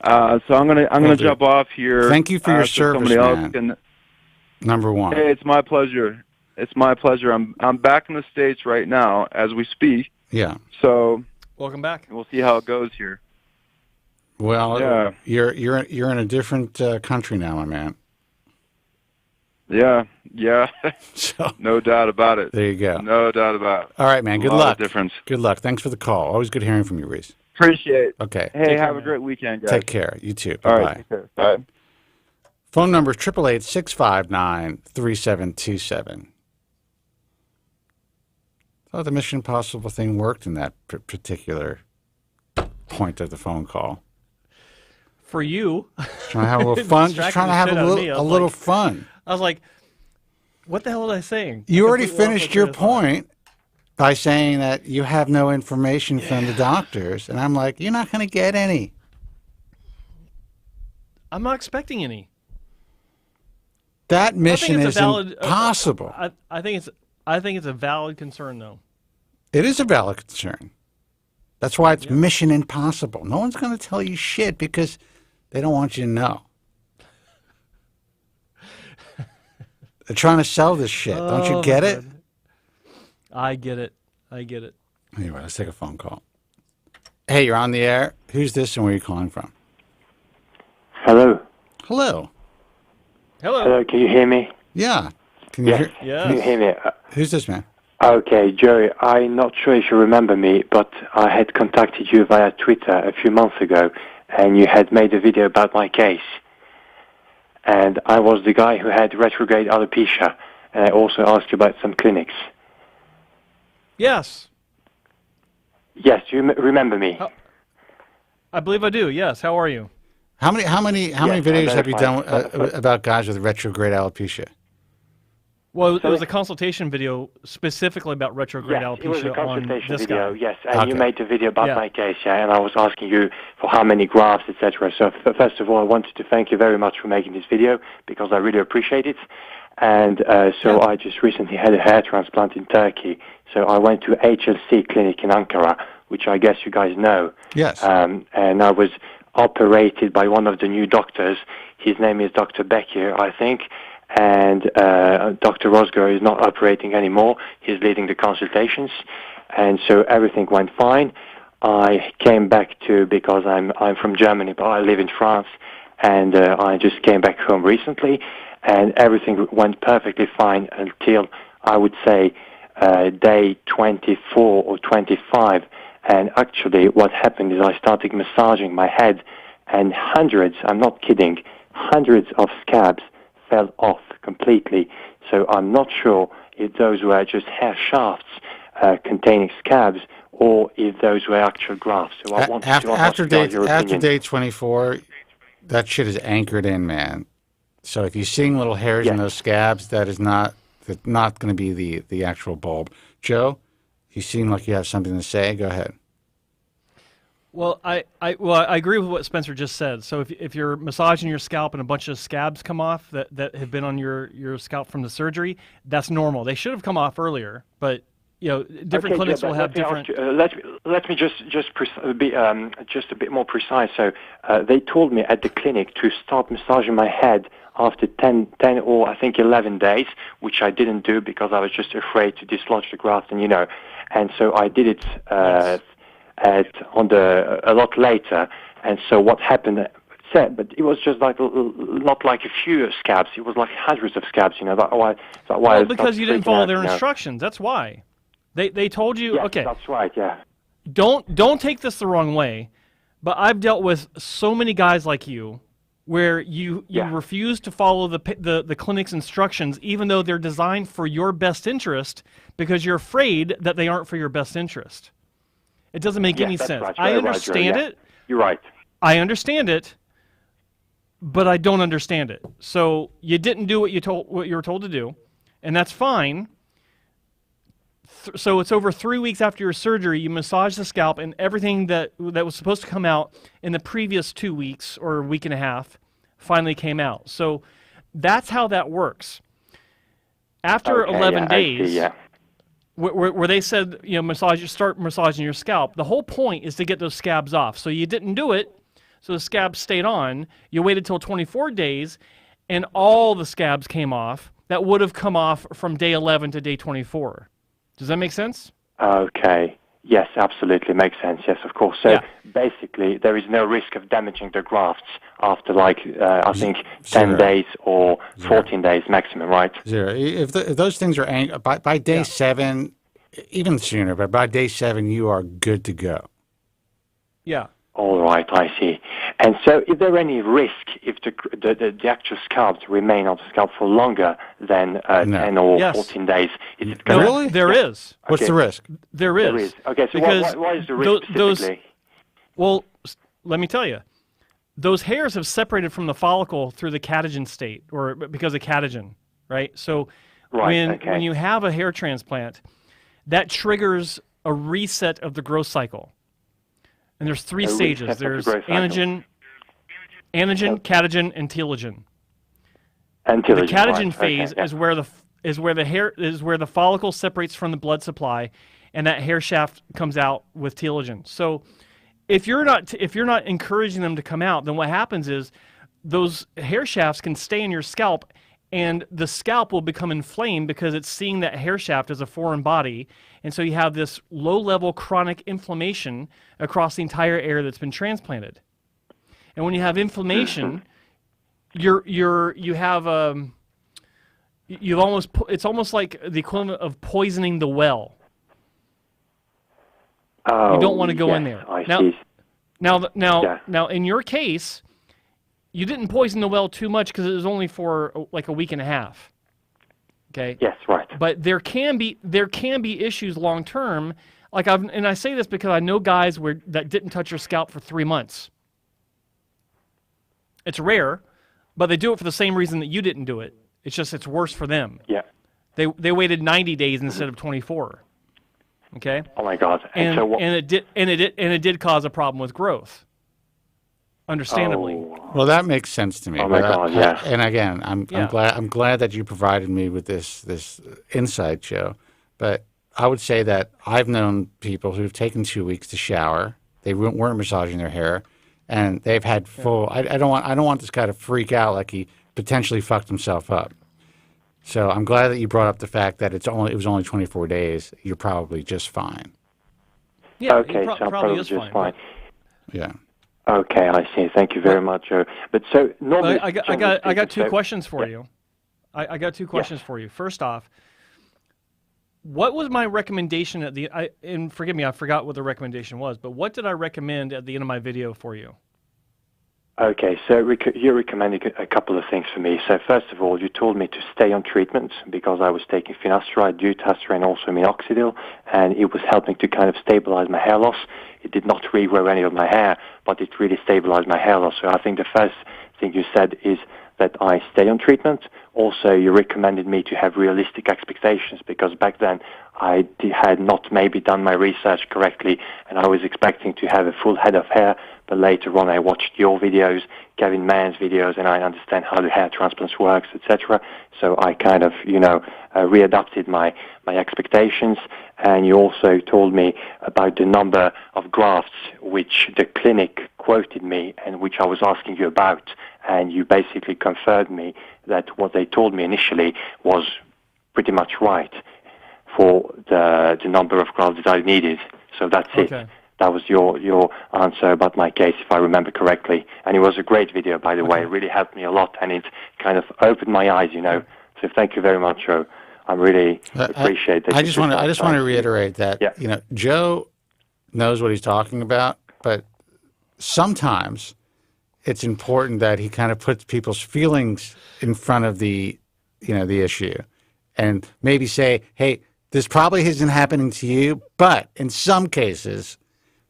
So I'm gonna jump off here. Thank you for your service, man. Number one. Hey, it's my pleasure. It's my pleasure. I'm back in the States right now as we speak. Yeah. So welcome back. We'll see how it goes here. Well, yeah. You're in a different country now, my man. Yeah. So, no doubt about it. There you go. No doubt about it. All right, man. Good luck. luck. Difference. Good luck. Thanks for the call. Always good hearing from you, Reese. Appreciate it. Okay. Hey, have a great weekend, guys. Take care. You too. All Bye-bye. right. Take care. Bye. Phone number is 888-659-3727. I thought the Mission Impossible thing worked in that particular point of the phone call. For you. Trying to have a little fun. Just trying to have a little fun. I was like, what the hell was I saying? You already finished your point by saying that you have no information from the doctors. And I'm like, you're not going to get any. I'm not expecting any. That mission is impossible. I think it's a valid concern, though. It is a valid concern. That's why it's Mission Impossible. No one's going to tell you shit because they don't want you to know. They're trying to sell this shit. Don't you get it? I get it. Anyway, let's take a phone call. Hey, you're on the air. Who's this and where are you calling from? Hello. Hello. Hello, can you hear me? Yeah. Can you hear? Yes. Can you hear me? Who's this, man? Okay, Joey, I'm not sure if you remember me, but I had contacted you via Twitter a few months ago, and you had made a video about my case. And I was the guy who had retrograde alopecia, and I also asked you about some clinics. Yes. Yes, do you remember me? I believe I do, yes. How are you? How many videos have you done about guys with retrograde alopecia? Well, it was a consultation video specifically about retrograde alopecia. It was a consultation video, guy. yes. And you made a video about my case, and I was asking you for how many grafts, etc. So first of all, I wanted to thank you very much for making this video because I really appreciate it. And I just recently had a hair transplant in Turkey. So I went to HLC clinic in Ankara, which I guess you guys know. Yes. And I was operated by one of the new doctors. His name is Dr. Becker, I think. And Dr. Rosger is not operating anymore. He's leading the consultations. And so everything went fine. I came back because I'm from Germany, but I live in France. And I just came back home recently. And everything went perfectly fine until, I would say, day 24 or 25. And actually what happened is I started massaging my head, and hundreds, I'm not kidding, hundreds of scabs fell off completely. So I'm not sure if those were just hair shafts containing scabs or if those were actual grafts. So I wanted to ask your opinion. After day 24, that shit is anchored in, man. So if you're seeing little hairs in those scabs, that's not going to be the actual bulb. Joe, you seem like you have something to say. Go ahead. Well, I agree with what Spencer just said. So if you're massaging your scalp and a bunch of scabs come off that have been on your scalp from the surgery, that's normal. They should have come off earlier, but different clinics will have different. Let me just be just a bit more precise. So they told me at the clinic to start massaging my head after 10 or I think 11 days, which I didn't do because I was just afraid to dislodge the graft, and so I did it a lot later. And so what happened said, but it was just like not like a few scabs. It was like hundreds of scabs. Well, because you didn't follow their instructions. That's why. They told you. Yes, okay. That's right. Yeah. Don't take this the wrong way, but I've dealt with so many guys like you, where you refuse to follow the clinic's instructions, even though they're designed for your best interest, because you're afraid that they aren't for your best interest. It doesn't make any sense. Right. I understand it. You're right. I understand it, but I don't understand it. So you didn't do what you were told to do, and that's fine. So it's over 3 weeks after your surgery, you massage the scalp, and everything that was supposed to come out in the previous 2 weeks or a week and a half finally came out. So that's how that works. After 11 days, where they said, start massaging your scalp, the whole point is to get those scabs off. So you didn't do it, so the scabs stayed on. You waited till 24 days, and all the scabs came off that would have come off from day 11 to day 24. Does that make sense? Okay. Yes, absolutely. Makes sense. Yes, of course. So basically, there is no risk of damaging the grafts after, I think, 10 days or 14 days maximum, right? Zero. If those things are by day 7, even sooner, but by day 7, you are good to go. Yeah. All right, I see. And so is there any risk if the actual scalps remain on the scalp for longer than 10 or 14 days? Is it really? There is. What's the risk? There is. There is. Okay, so because what is the risk specifically? Well, let me tell you. Those hairs have separated from the follicle through the catagen state, or because of catagen, right? So when you have a hair transplant, that triggers a reset of the growth cycle. And there's 3 stages. There's anagen, catagen, and telogen. The catagen phase is where the follicle separates from the blood supply, and that hair shaft comes out with telogen. So if you're not encouraging them to come out, then what happens is those hair shafts can stay in your scalp, and the scalp will become inflamed because it's seeing that hair shaft as a foreign body. And so you have this low-level chronic inflammation across the entire area that's been transplanted. And when you have inflammation, it's almost like the equivalent of poisoning the well. You don't want to go in there. Now, in your case, you didn't poison the well too much because it was only for like a week and a half. Okay. Yes, right. But there can be issues long term. And I say this because I know guys that didn't touch your scalp for 3 months. It's rare, but they do it for the same reason that you didn't do it. It's just it's worse for them. Yeah. They waited 90 days instead of 24. Okay. Oh my God. And it did cause a problem with growth. Understandably. Well, that makes sense to me. Oh my God, yeah. And again, I'm glad that you provided me with this insight, Joe. But I would say that I've known people who've taken 2 weeks to shower. They weren't massaging their hair, and they've had full. I don't want this guy to freak out like he potentially fucked himself up. So I'm glad that you brought up the fact that it was only 24 days. You're probably just fine. Yeah. Okay, so I'm probably just fine. Yeah. Okay, I see. Thank you very much, Joe. But so normally, I got 2 questions for you. I got 2 questions for you. First off, what was my recommendation and forgive me, I forgot what the recommendation was, but what did I recommend at the end of my video for you? Okay, so you recommended a couple of things for me. So first of all, you told me to stay on treatment because I was taking finasteride, dutasteride, and also minoxidil, and it was helping to kind of stabilize my hair loss. It did not regrow any of my hair, but it really stabilized my hair loss. So I think the first thing you said is that I stay on treatment. Also, you recommended me to have realistic expectations because back then I had not maybe done my research correctly, and I was expecting to have a full head of hair. But later on, I watched your videos, Kevin Mann's videos, and I understand how the hair transplants works, etc. So I kind of, readapted my expectations. And you also told me about the number of grafts which the clinic quoted me and which I was asking you about. And you basically confirmed me that what they told me initially was pretty much right for the number of grafts that I needed. So that's it. That was your answer about my case, if I remember correctly. And it was a great video, by the way. It really helped me a lot, and it kind of opened my eyes, you know. So thank you very much, Joe. I really appreciate that. I just want to reiterate that you know, Joe knows what he's talking about, but sometimes it's important that he kind of puts people's feelings in front of the issue, and maybe say, hey, this probably isn't happening to you, but in some cases,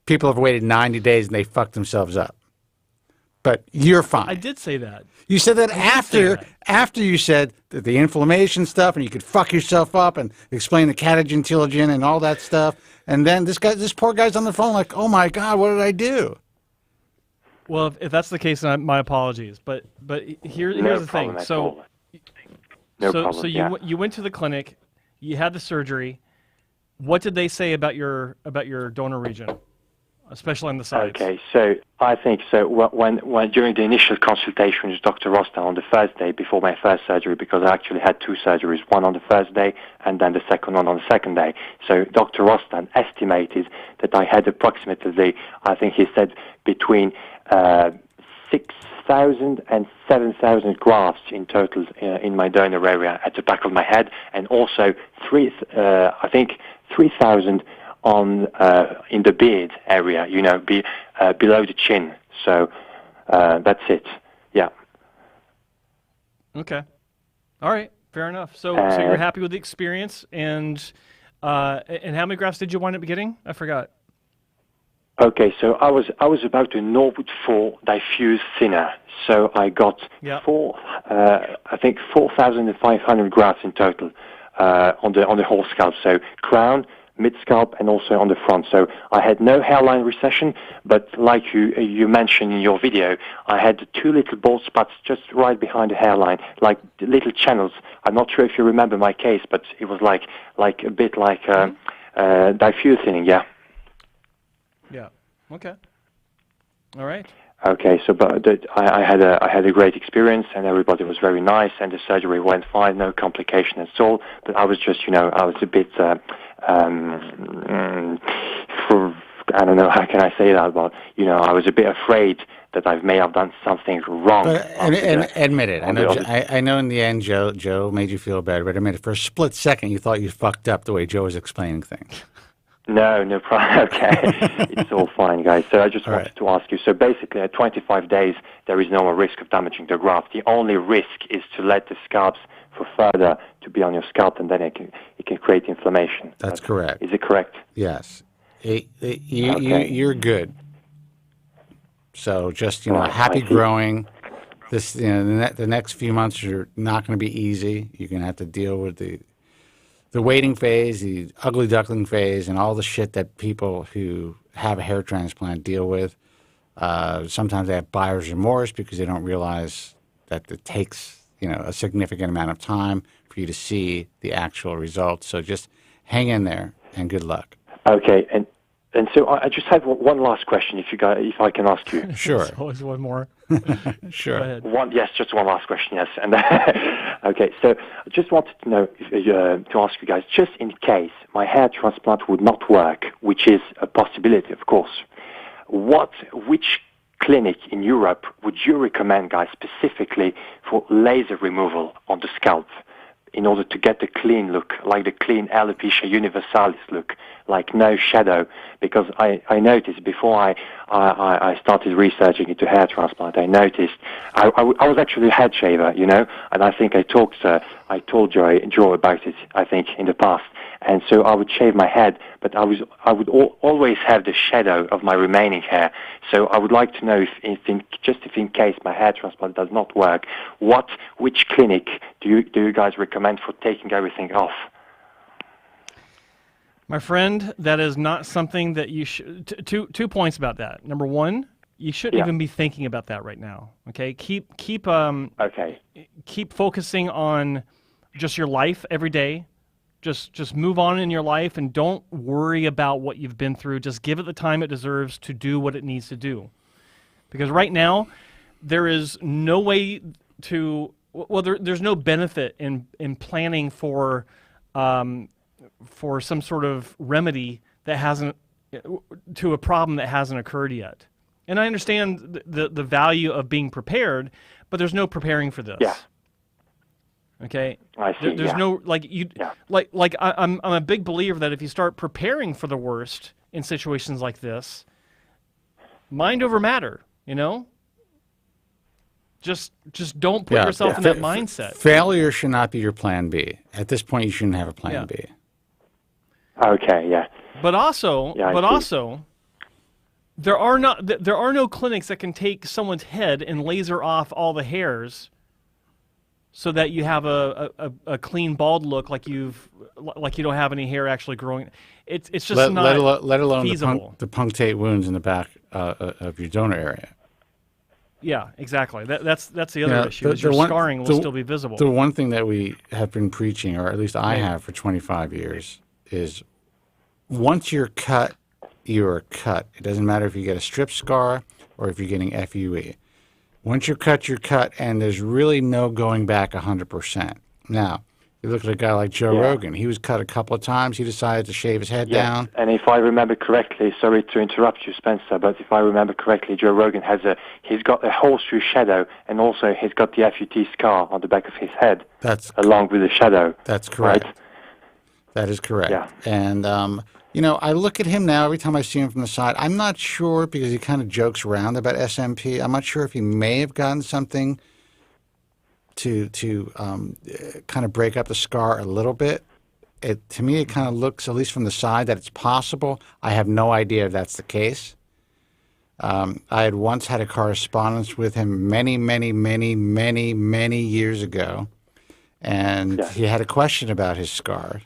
people have waited 90 days and they fucked themselves up. But you're fine. I did say that. You said that after you said that the inflammation stuff and you could fuck yourself up and explain the catagen, telogen, and all that stuff. And then this poor guy's on the phone like, oh my God, what did I do? Well, if that's the case, then my apologies. But here's the thing. So you went to the clinic, you had the surgery. What did they say about your donor region, especially on the sides? Okay, so I think so. When during the initial consultation with Dr. Rostan on the first day before my first surgery, because I actually had two surgeries, one on the first day and then the second one on the second day. So Dr. Rostan estimated that I had approximately, I think he said, between 6,000 and 7,000 grafts in total in my donor area at the back of my head, and also 3,000 on in the beard area, you know, below the chin. So that's it. Yeah. Okay. All right. Fair enough. So you're happy with the experience, and how many grafts did you wind up getting? I forgot. Okay, so I was about to Norwood 4 diffuse thinner, so I got 4,500 grafts in total on the whole scalp. So crown, mid scalp, and also on the front. So I had no hairline recession, but like you mentioned in your video, I had two little bald spots just right behind the hairline, like little channels. I'm not sure if you remember my case, but it was like a bit like diffuse thinning, yeah. Yeah. Okay. All right. Okay. So, but I had a great experience, and everybody was very nice, and the surgery went fine, no complication at all. But I was just, I was a bit, I don't know how can I say that, but I was a bit afraid that I may have done something wrong. But, and admit it. I know in the end, Joe made you feel better, but admit it. For a split second, you thought you fucked up the way Joe was explaining things. No problem. Okay. It's all fine, guys. So I just wanted to ask you, so basically at 25 days, there is no more risk of damaging the graft. The only risk is to let the scalps for further to be on your scalp, and then it can create inflammation. That's correct. Is it correct? Yes. You're good. So just, happy growing. This, the next few months are not going to be easy. You're going to have to deal with the waiting phase, the ugly duckling phase, and all the shit that people who have a hair transplant deal with. Sometimes they have buyer's remorse because they don't realize that it takes, a significant amount of time for you to see the actual results. So just hang in there and good luck. Okay, and so I just have one last question, if I can ask you. Sure. There's always one more. Sure. Go ahead. Just one last question, yes. And okay, so I just wanted to know, to ask you guys, just in case my hair transplant would not work, which is a possibility, of course, which clinic in Europe would you recommend, guys, specifically for laser removal on the scalp, in order to get the clean look, like the clean alopecia universalis look, like no shadow? Because I noticed before I started researching into hair transplant, I noticed I was actually a head shaver, and I think I told Joe about it, I think, in the past. And so I would shave my head, but I would always have the shadow of my remaining hair. So I would like to know if in case my hair transplant does not work, which clinic do you guys recommend for taking everything off? My friend, that is not something that you should. Two points about that. Number one, you shouldn't even be thinking about that right now. Okay, keep focusing on just your life every day. Just move on in your life and don't worry about what you've been through. Just give it the time it deserves to do what it needs to do. Because right now, there is no way to. Well, there's no benefit in planning for some sort of remedy that hasn't to a problem that hasn't occurred yet. And I understand the value of being prepared, but there's no preparing for this. Yeah. Okay. I see. There's no I'm a big believer that if you start preparing for the worst in situations like this, mind over matter. Just don't put yourself in that mindset. Failure should not be your plan B. At this point, you shouldn't have a plan B. Okay. Yeah. But also, there are no clinics that can take someone's head and laser off all the hairs, so that you have a clean bald look, like you don't have any hair actually growing. It's just not let alone feasible. the punctate wounds in the back of your donor area. Yeah, exactly. That's the other issue. Is your scarring will still be visible. The one thing that we have been preaching, or at least I have for 25 years, is once you're cut, you're cut. It doesn't matter if you get a strip scar or if you're getting FUE. Once you're cut, and there's really no going back 100%. Now, you look at a guy like Joe Rogan. He was cut a couple of times. He decided to shave his head down. And if I remember correctly, sorry to interrupt you, Spencer, but if I remember correctly, Joe Rogan he's got a horseshoe shadow, and also he's got the FUT scar on the back of his head. Along with the shadow. That's correct. Right? That is correct. Yeah. And I look at him now every time I see him from the side. I'm not sure, because he kind of jokes around about SMP. I'm not sure if he may have gotten something to kind of break up the scar a little bit. To me, it kind of looks, at least from the side, that it's possible. I have no idea if that's the case. I had once had a correspondence with him many, many, many, many, many years ago, and he had a question about his scar.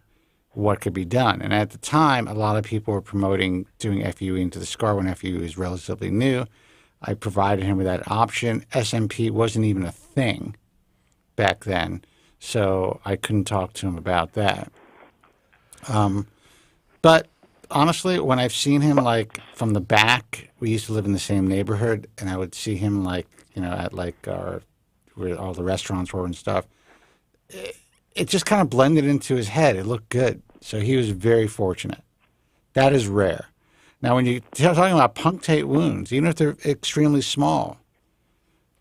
What could be done? And at the time, a lot of people were promoting doing FUE into the scar when FUE is relatively new. I provided him with that option. SMP wasn't even a thing back then, so I couldn't talk to him about that. But honestly, when I've seen him from the back, we used to live in the same neighborhood, and I would see him at where all the restaurants were and stuff. It just kind of blended into his head. It looked good. So he was very fortunate. That is rare. Now, when you're talking about punctate wounds, even if they're extremely small,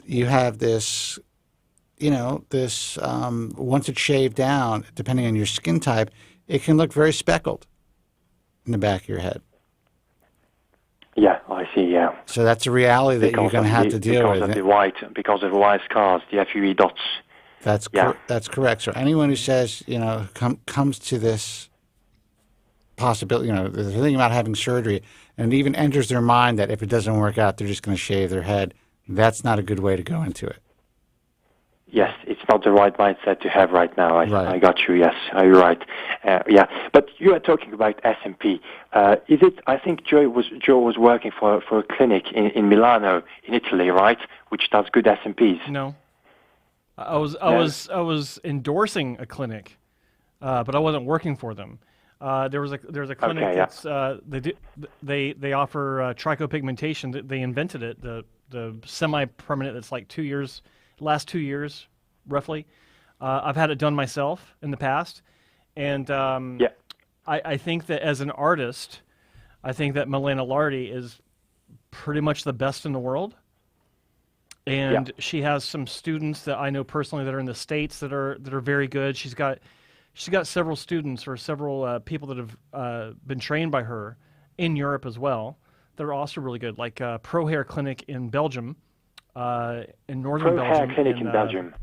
you have this, once it's shaved down, depending on your skin type, it can look very speckled in the back of your head. Yeah, I see, yeah. So that's a reality that you're going to have to deal with. Because of the white scars, the FUE dots. That's correct. So anyone who says, comes to this possibility, they're thinking about having surgery, and it even enters their mind that if it doesn't work out, they're just going to shave their head, that's not a good way to go into it. Yes, it's not the right mindset to have right now. I got you. Yes, you're right. But you are talking about SMP. Is it? I think Joe was working for a clinic in Milano, in Italy, right? Which does good SMPs. No. I was endorsing a clinic, but I wasn't working for them. There's a clinic that's they offer trichopigmentation. They invented it, the semi-permanent. That's like last 2 years, roughly. I've had it done myself in the past, and I think that as an artist, I think that Milena Lardi is pretty much the best in the world. And she has some students that I know personally that are in the States that are very good. She's got several students or several people that have been trained by her in Europe as well that are also really good, like Pro Hair Clinic in Belgium, in northern Belgium. Pro Hair Clinic in Belgium.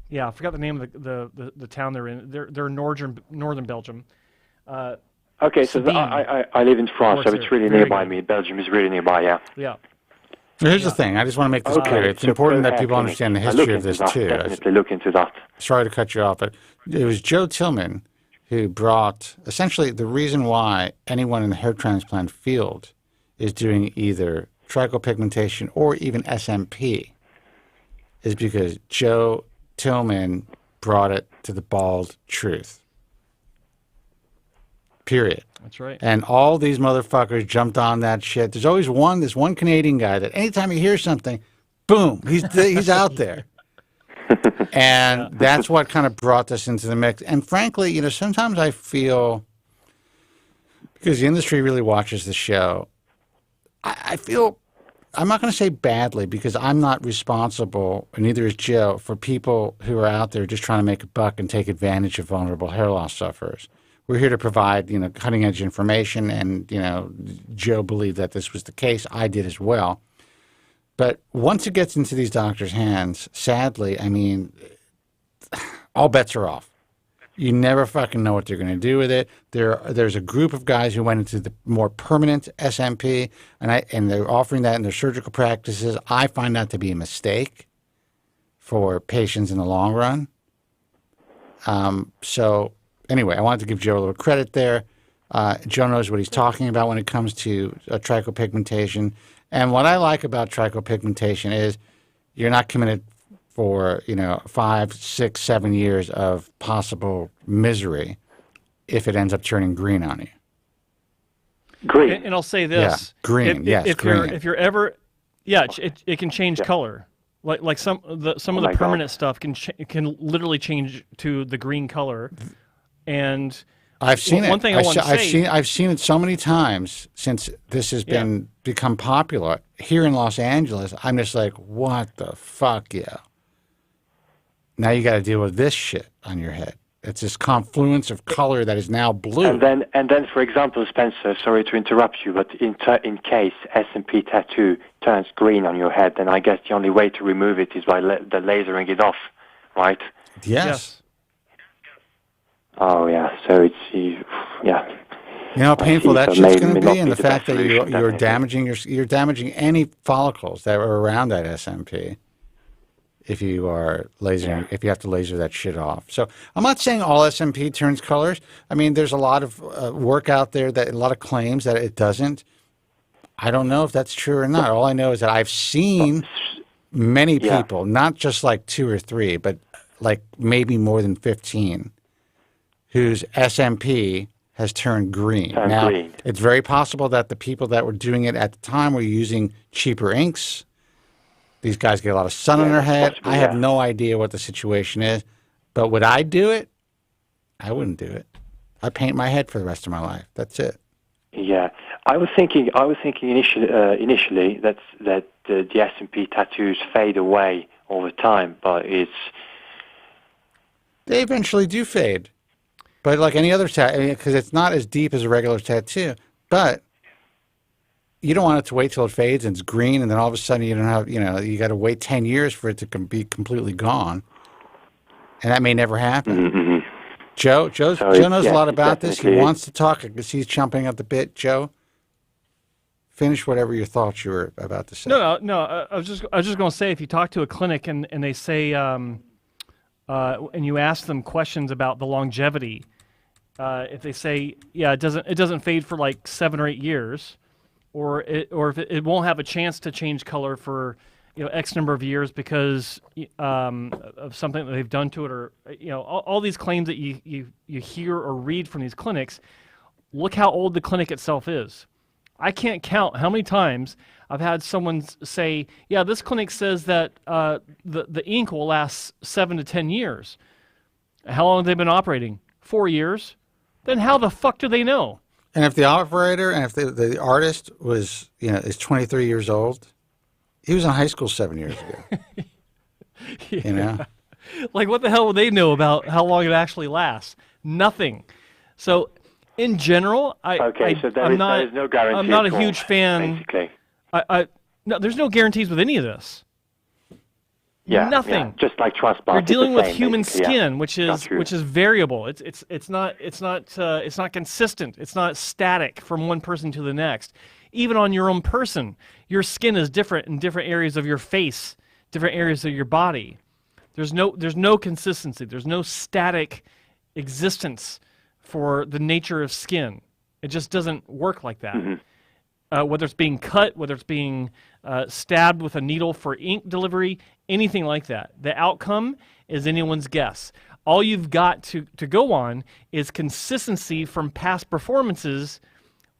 Yeah, I forgot the name of the town they're in. They're in northern Belgium. Okay, so I live in France, so it's really nearby me. Belgium is really nearby, yeah. Yeah. Here's the thing. I just want to make this clear. It's important that people understand the history of this, too. Definitely look into that. Sorry to cut you off, but it was Joe Tillman who brought, essentially, the reason why anyone in the hair transplant field is doing either trichopigmentation or even SMP is because Joe Tillman brought it to the bald truth. Period. That's right. And all these motherfuckers jumped on that shit. There's always this one Canadian guy that anytime he hears something, boom, he's out there. And that's what kind of brought us into the mix. And frankly, sometimes I feel because the industry really watches the show. I feel, I'm not going to say badly because I'm not responsible, and neither is Joe, for people who are out there just trying to make a buck and take advantage of vulnerable hair loss sufferers. We're here to provide, cutting edge information, and, Joe believed that this was the case. I did as well. But once it gets into these doctors' hands, sadly, I mean, all bets are off. You never fucking know what they're going to do with it. There's a group of guys who went into the more permanent SMP, and they're offering that in their surgical practices. I find that to be a mistake for patients in the long run. So anyway, I wanted to give Joe a little credit there. Joe knows what he's talking about when it comes to trichopigmentation. And what I like about trichopigmentation is you're not committed for 5, 6, 7 years of possible misery if it ends up turning green on you. Green. And I'll say this: green. Green. If you're ever, it can change color. Like some of the permanent stuff can literally change to the green color. And I've seen it. One thing I've seen it so many times since this has become popular here in Los Angeles. I'm just like, what the fuck, yeah. Now you got to deal with this shit on your head. It's this confluence of color that is now blue. And then, for example, Spencer, sorry to interrupt you, but in case SMP tattoo turns green on your head, then I guess the only way to remove it is by the lasering it off, right? Yes. Oh yeah. So it's yeah. You know how painful that shit's going to be, and the fact that you're damaging any follicles that are around that SMP. If you are lasering, if you have to laser that shit off. So I'm not saying all SMP turns colors. I mean, there's a lot of work out there, a lot of claims that it doesn't. I don't know if that's true or not. All I know is that I've seen many people, not just like 2 or 3, but like maybe more than 15, whose SMP has turned green. It's very possible that the people that were doing it at the time were using cheaper inks. These guys get a lot of sun on their head. I have no idea what the situation is. But would I do it? I wouldn't do it. I paint my head for the rest of my life. That's it. Yeah. I was thinking initially that the SMP tattoos fade away over time, but they eventually do fade. But like any other tattoo, because it's not as deep as a regular tattoo. But you don't want it to wait till it fades and it's green, and then all of a sudden you don't have, you got to wait 10 years for it to be completely gone. And that may never happen. Mm-hmm. Joe knows a lot about this. He wants to talk because he's chomping at the bit. Joe, finish whatever your thoughts you were about to say. No. I was just going to say, if you talk to a clinic and they say, and you ask them questions about the longevity, if they say, it doesn't fade for like 7 or 8 years. Or if it won't have a chance to change color for X number of years because of something that they've done to it, or all these claims that you hear or read from these clinics. Look how old the clinic itself is. I can't count how many times I've had someone say, "Yeah, this clinic says that the ink will last 7 to 10 years." How long have they been operating? 4 years. Then how the fuck do they know? And if the operator and if the artist was, is 23 years old, he was in high school 7 years ago. Like, what the hell would they know about how long it actually lasts? Nothing. So, in general, I'm not no guarantee. I'm not a huge fan. Basically. No, there's no guarantees with any of this. Yeah, nothing. Yeah. Just like transplant. You're dealing with human skin, which is variable. It's not consistent. It's not static from one person to the next. Even on your own person, your skin is different in different areas of your face, different areas of your body. There's no consistency. There's no static existence for the nature of skin. It just doesn't work like that. Mm-hmm. Whether it's being cut, whether it's being stabbed with a needle for ink delivery, anything like that. The outcome is anyone's guess. All you've got to go on is consistency from past performances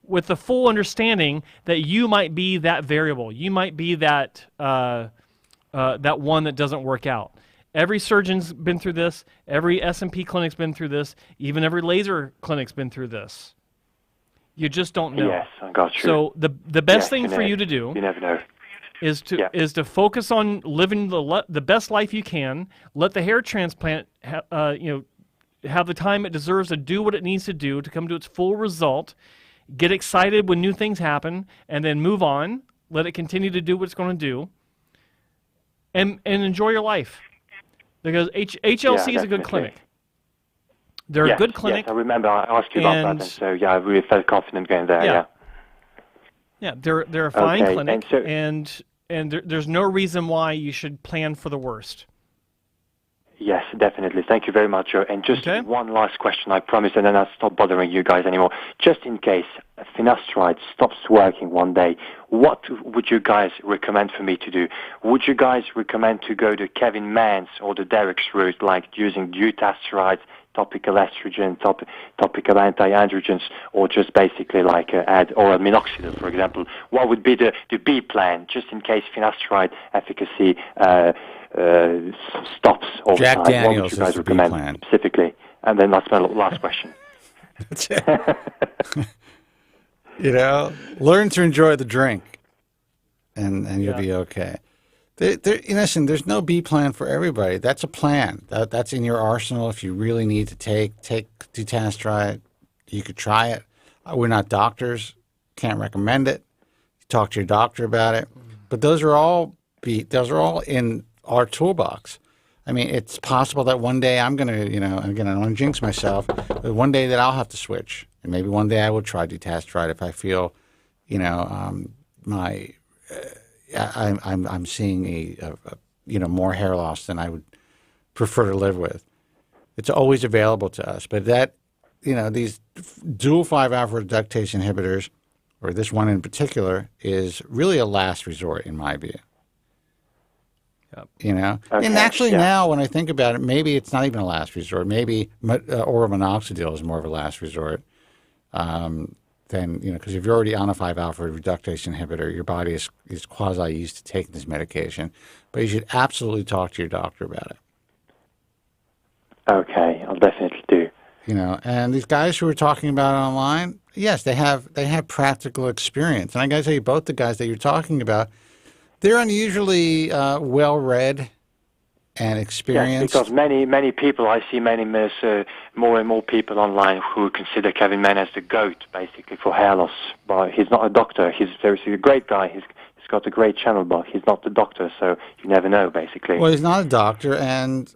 with the full understanding that you might be that variable. You might be that one that doesn't work out. Every surgeon's been through this. Every SMP clinic's been through this. Even every laser clinic's been through this. You just don't know. Yes, I got you. So the best thing for you to do, you never know, is to focus on living the best life you can. Let the hair transplant, have the time it deserves to do what it needs to do to come to its full result. Get excited when new things happen, and then move on. Let it continue to do what it's going to do, and enjoy your life. Because HLC is a good clinic. They're a good clinic. Yes, I remember I asked you about that, and so I really felt confident going there. Yeah, they're a fine clinic, and there's no reason why you should plan for the worst. Yes, definitely. Thank you very much, Joe. And just one last question, I promise, and then I'll stop bothering you guys anymore. Just in case finasteride stops working one day, what would you guys recommend for me to do? Would you guys recommend to go the Kevin Mann's or the Derek's route, like using dutasteride, topical estrogen, topical anti-androgens, or just basically like add oral minoxidil, for example? What would be the B plan, just in case finasteride efficacy stops over Jack time? Daniels what would you guys is the B recommend plan. specifically? And then that's my last question. That's it. Learn to enjoy the drink, and you'll be okay. Listen, there's no B plan for everybody. That's a plan. That's in your arsenal if you really need to take dutasteride. You could try it. We're not doctors. Can't recommend it. Talk to your doctor about it. But those are all in our toolbox. I mean, it's possible that one day I'm going to, again, I don't want to jinx myself, but one day that I'll have to switch. And maybe one day I will try dutasteride if I feel, I'm seeing a more hair loss than I would prefer to live with. It's always available to us. But these dual 5-alpha reductase inhibitors, or this one in particular, is really a last resort in my view. Yep. And actually now when I think about it, maybe it's not even a last resort. Maybe oral minoxidil is more of a last resort. Then, because if you're already on a 5-alpha reductase inhibitor, your body is quasi used to taking this medication. But you should absolutely talk to your doctor about it. Okay, I'll definitely do. And these guys who are talking about it online, yes, they have practical experience. And I got to tell you, both the guys that you're talking about, they're unusually well-read and experienced. Yes, because many people, I see more and more people online who consider Kevin Mann as the GOAT, basically, for hair loss. But he's not a doctor. He's a great guy. He's got a great channel, but he's not the doctor, so you never know, basically. Well, he's not a doctor, and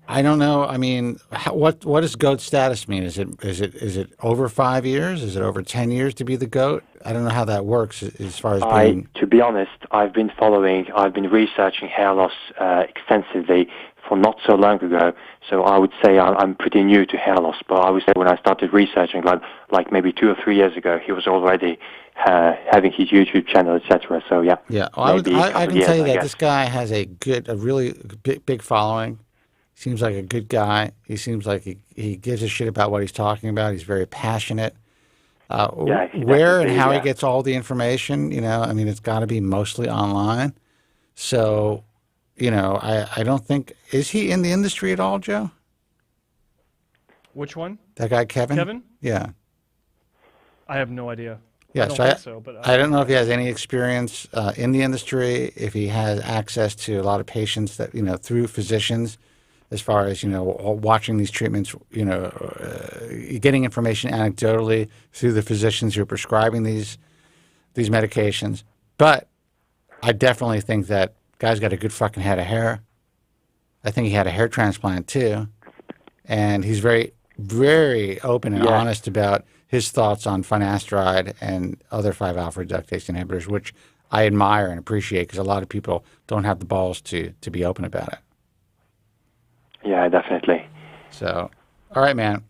I don't know. I mean, what does GOAT status mean? Is it over 5 years? Is it over 10 years to be the GOAT? I don't know how that works as far as being... To be honest, I've been researching hair loss extensively for not so long ago, so I would say I'm pretty new to hair loss, but I would say when I started researching, like maybe 2 or 3 years ago, he was already having his YouTube channel, etc. So, yeah. Yeah, I can tell you that this guy has a really big following. Seems like a good guy. He seems like he gives a shit about what he's talking about. He's very passionate. Where and how he gets all the information, it's got to be mostly online. So, I don't think... Is he in the industry at all, Joe? Which one? That guy, Kevin? Kevin? Yeah. I have no idea. Yeah, I don't think so, but I don't know if he has any experience in the industry, if he has access to a lot of patients that, through physicians, as far as, watching these treatments, getting information anecdotally through the physicians who are prescribing these medications. But I definitely think that guy's got a good fucking head of hair. I think he had a hair transplant too. And he's very, very open and honest about his thoughts on finasteride and other 5-alpha reductase inhibitors, which I admire and appreciate because a lot of people don't have the balls to be open about it. Yeah, definitely. So, all right, man.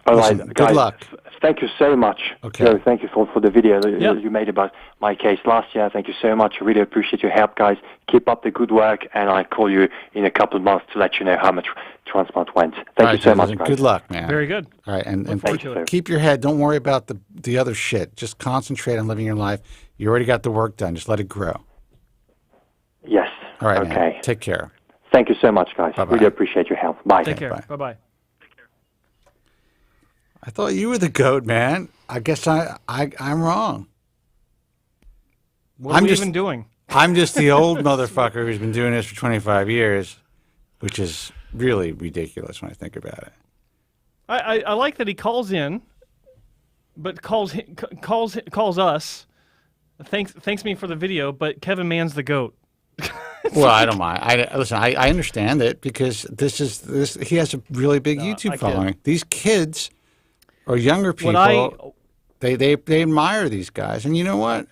All Listen, right, good guys, luck. Thank you so much. Okay. Joe, thank you for the video that you made about my case last year. Thank you so much. I really appreciate your help, guys. Keep up the good work, and I'll call you in a couple of months to let you know how much transplant went. Thank you so much, guys. Good luck, man. Very good. All right, and it. keep your head. Don't worry about the other shit. Just concentrate on living your life. You already got the work done. Just let it grow. Yes. All right, okay. man. Take care. Thank you so much, guys. Bye-bye. Really appreciate your help. Bye. Take care. Bye-bye. I thought you were the GOAT, man. I guess I'm wrong. What are we even doing? I'm just the old motherfucker who's been doing this for 25 years, which is really ridiculous when I think about it. I like that he calls in, but calls us. Thanks me for the video, but Kevin Mann's the GOAT. Well, I don't mind. I understand it because he has a really big YouTube following. These kids or younger people, they admire these guys, and you know what?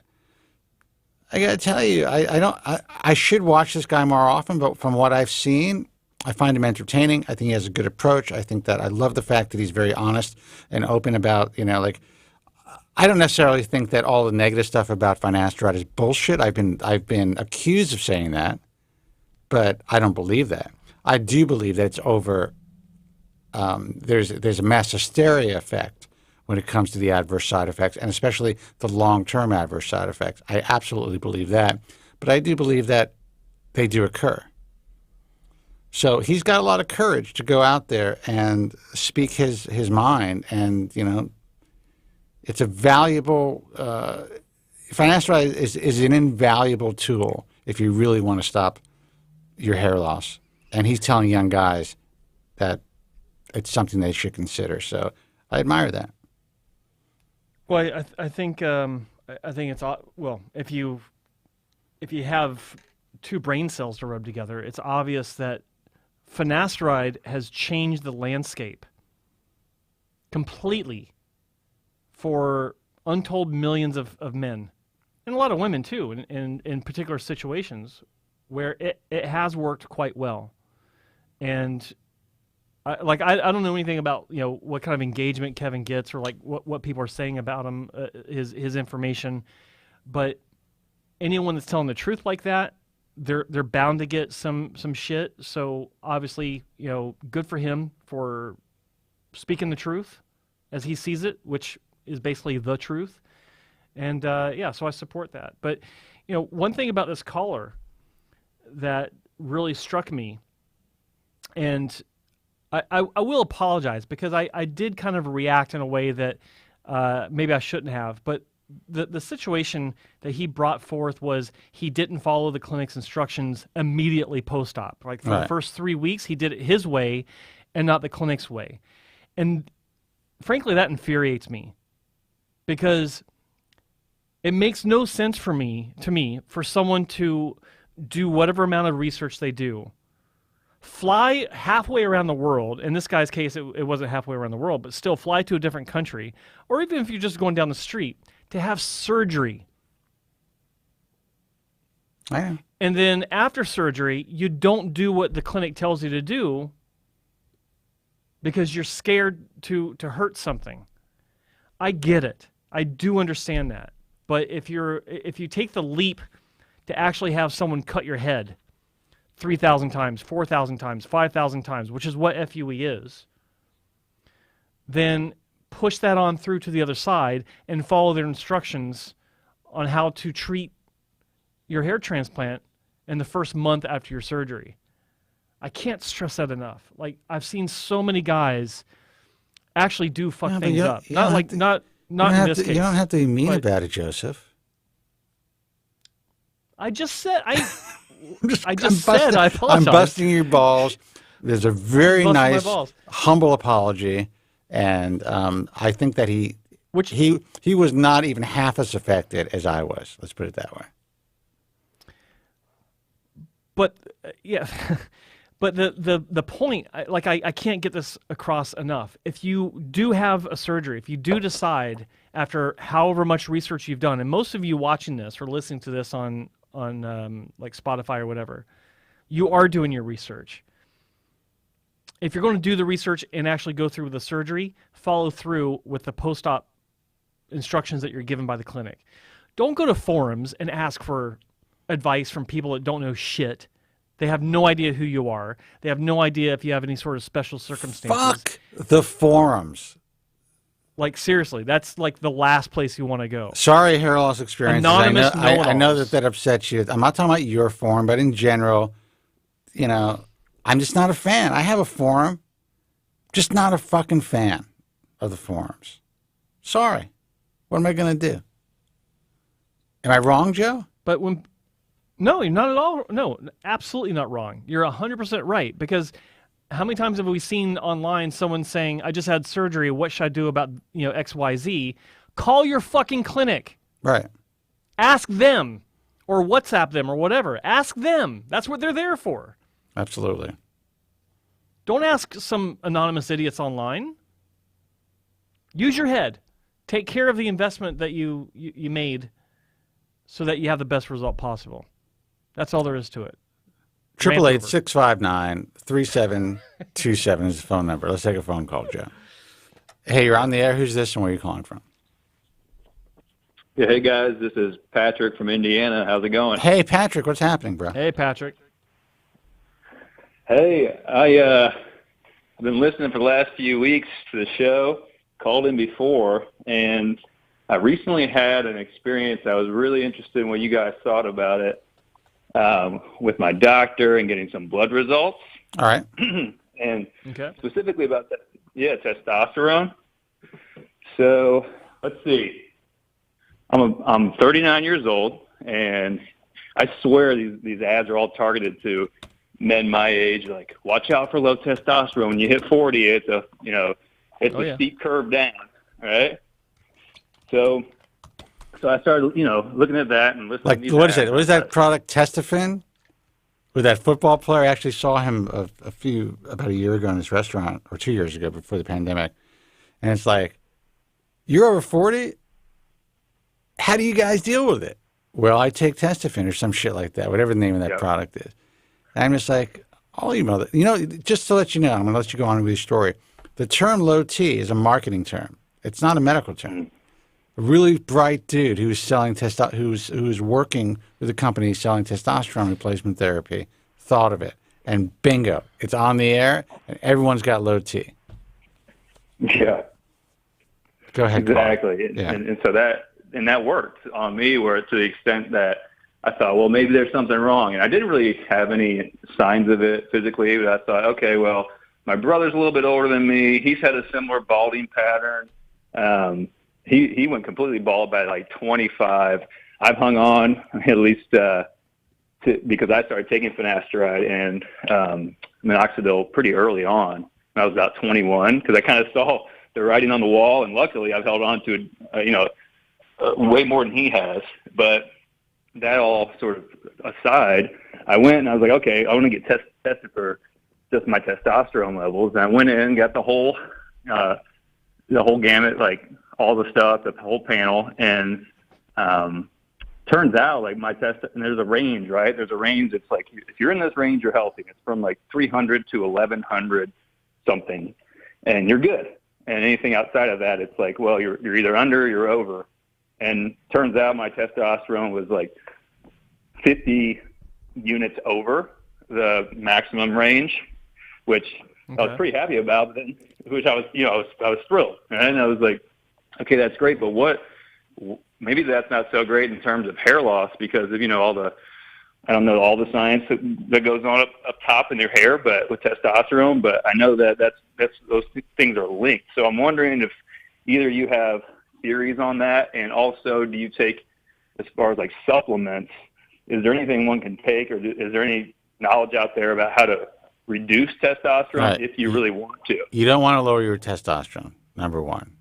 I got to tell you, I should watch this guy more often, but from what I've seen, I find him entertaining. I think he has a good approach. I love the fact that he's very honest and open about, I don't necessarily think that all the negative stuff about finasteride is bullshit. I've been accused of saying that, but I don't believe that. I do believe that it's over. There's a mass hysteria effect when it comes to the adverse side effects, and especially the long-term adverse side effects. I absolutely believe that, but I do believe that they do occur. So he's got a lot of courage to go out there and speak his mind, and it's a valuable. Finasteride is an invaluable tool if you really want to stop your hair loss, and he's telling young guys that it's something they should consider. So I admire that. Well, I think it's well, if you have two brain cells to rub together, it's obvious that finasteride has changed the landscape completely for untold millions of men and a lot of women too, in particular situations where it has worked quite well. And I don't know anything about what kind of engagement Kevin gets or like what people are saying about him, his information, but anyone that's telling the truth like that, they're bound to get some shit. So obviously, good for him for speaking the truth as he sees it, which is basically the truth. And so I support that. But one thing about this caller that really struck me, and I will apologize because I did kind of react in a way that maybe I shouldn't have, but the situation that he brought forth was he didn't follow the clinic's instructions immediately post-op. Like for the first 3 weeks, he did it his way and not the clinic's way. And frankly, that infuriates me because it makes no sense to me, for someone to do whatever amount of research they do, fly halfway around the world. In this guy's case, it wasn't halfway around the world, but still fly to a different country, or even if you're just going down the street, to have surgery. And then after surgery, you don't do what the clinic tells you to do because you're scared to hurt something. I get it. I do understand that. But if you take the leap to actually have someone cut your head 3,000 times, 4,000 times, 5,000 times, which is what FUE is, then push that on through to the other side and follow their instructions on how to treat your hair transplant in the first month after your surgery. I can't stress that enough. Like, I've seen so many guys actually do fuck things up. Not in this case. You don't have to be mean about it, Joseph. I just said I apologize. I'm busting your balls. There's a very nice, humble apology, and I think that he was not even half as affected as I was. Let's put it that way. But but the point, I can't get this across enough. If you do have a surgery, if you do decide after however much research you've done, and most of you watching this or listening to this on like Spotify or whatever, you are doing your research. If you're going to do the research and actually go through with the surgery, follow through with the post-op instructions that you're given by the clinic. Don't go to forums and ask for advice from people that don't know shit. They have no idea who you are. They have no idea if you have any sort of special circumstances. Fuck the forums. Like, seriously, that's like the last place you want to go. Sorry, hair loss experiences. Anonymous I know that upsets you. I'm not talking about your forum, but in general, I'm just not a fan. I have a forum, just not a fucking fan of the forums. Sorry. What am I going to do? Am I wrong, Joe? But no, you're not at all. No, absolutely not wrong. You're 100% right, because how many times have we seen online someone saying, I just had surgery, what should I do about, XYZ? Call your fucking clinic. Right. Ask them, or WhatsApp them, or whatever. Ask them. That's what they're there for. Absolutely. Don't ask some anonymous idiots online. Use your head. Take care of the investment that you made so that you have the best result possible. That's all there is to it. 888-659-3727 is the phone number. Let's take a phone call, Joe. Hey, you're on the air. Who's this and where are you calling from? Yeah, hey guys, this is Patrick from Indiana. How's it going? Hey, Patrick, what's happening, bro? Hey, Patrick. Hey, I've been listening for the last few weeks to the show, called in before, and I recently had an experience. I was really interested in what you guys thought about it with my doctor and getting some blood results. All right. And specifically about that, testosterone. So let's see. I'm 39 years old, and I swear these ads are all targeted to men my age. Like, watch out for low testosterone. When you hit 40, it's a steep curve down, right? So I started, looking at that and listening. Like, to what is it? What is that product, Testafin? With that football player, I actually saw him about a year ago in this restaurant, or 2 years ago before the pandemic. And it's like, you're over 40? How do you guys deal with it? Well, I take Testafin or some shit like that, whatever the name of that product is. And I'm just like, I'll email it. Just to let you know, I'm going to let you go on with your story. The term low T is a marketing term. It's not a medical term. A really bright dude who was selling who's working with a company selling testosterone replacement therapy thought of it, and bingo, it's on the air, and everyone's got low T. Yeah. Go ahead. Exactly. Yeah. And so that worked on me, where to the extent that I thought, well, maybe there's something wrong. And I didn't really have any signs of it physically, but I thought, okay, well, my brother's a little bit older than me. He's had a similar balding pattern. He went completely bald by like 25. I've hung on at least because I started taking finasteride and minoxidil pretty early on. When I was about 21, because I kind of saw the writing on the wall, and luckily I've held on to it, way more than he has. But that all sort of aside, I went and I was like, okay, I want to get tested for just my testosterone levels. And I went in and got the whole gamut, like all the stuff, the whole panel. And turns out, like, my and there's a range, right? There's a range. It's like, if you're in this range, you're healthy. It's from like 300 to 1100 something, and you're good. And anything outside of that, it's like, well, you're either under or you're over. And turns out my testosterone was like 50 units over the maximum range, which I was pretty happy about. But then, which I was thrilled. And I was like, okay, that's great, but maybe that's not so great in terms of hair loss, because of, I don't know all the science that goes on up top in your hair, but with testosterone, but I know that those things are linked. So I'm wondering if either you have theories on that, and also, do you take, as far as like supplements, is there anything one can take, or is there any knowledge out there about how to reduce testosterone if you really want to? You don't want to lower your testosterone, number one.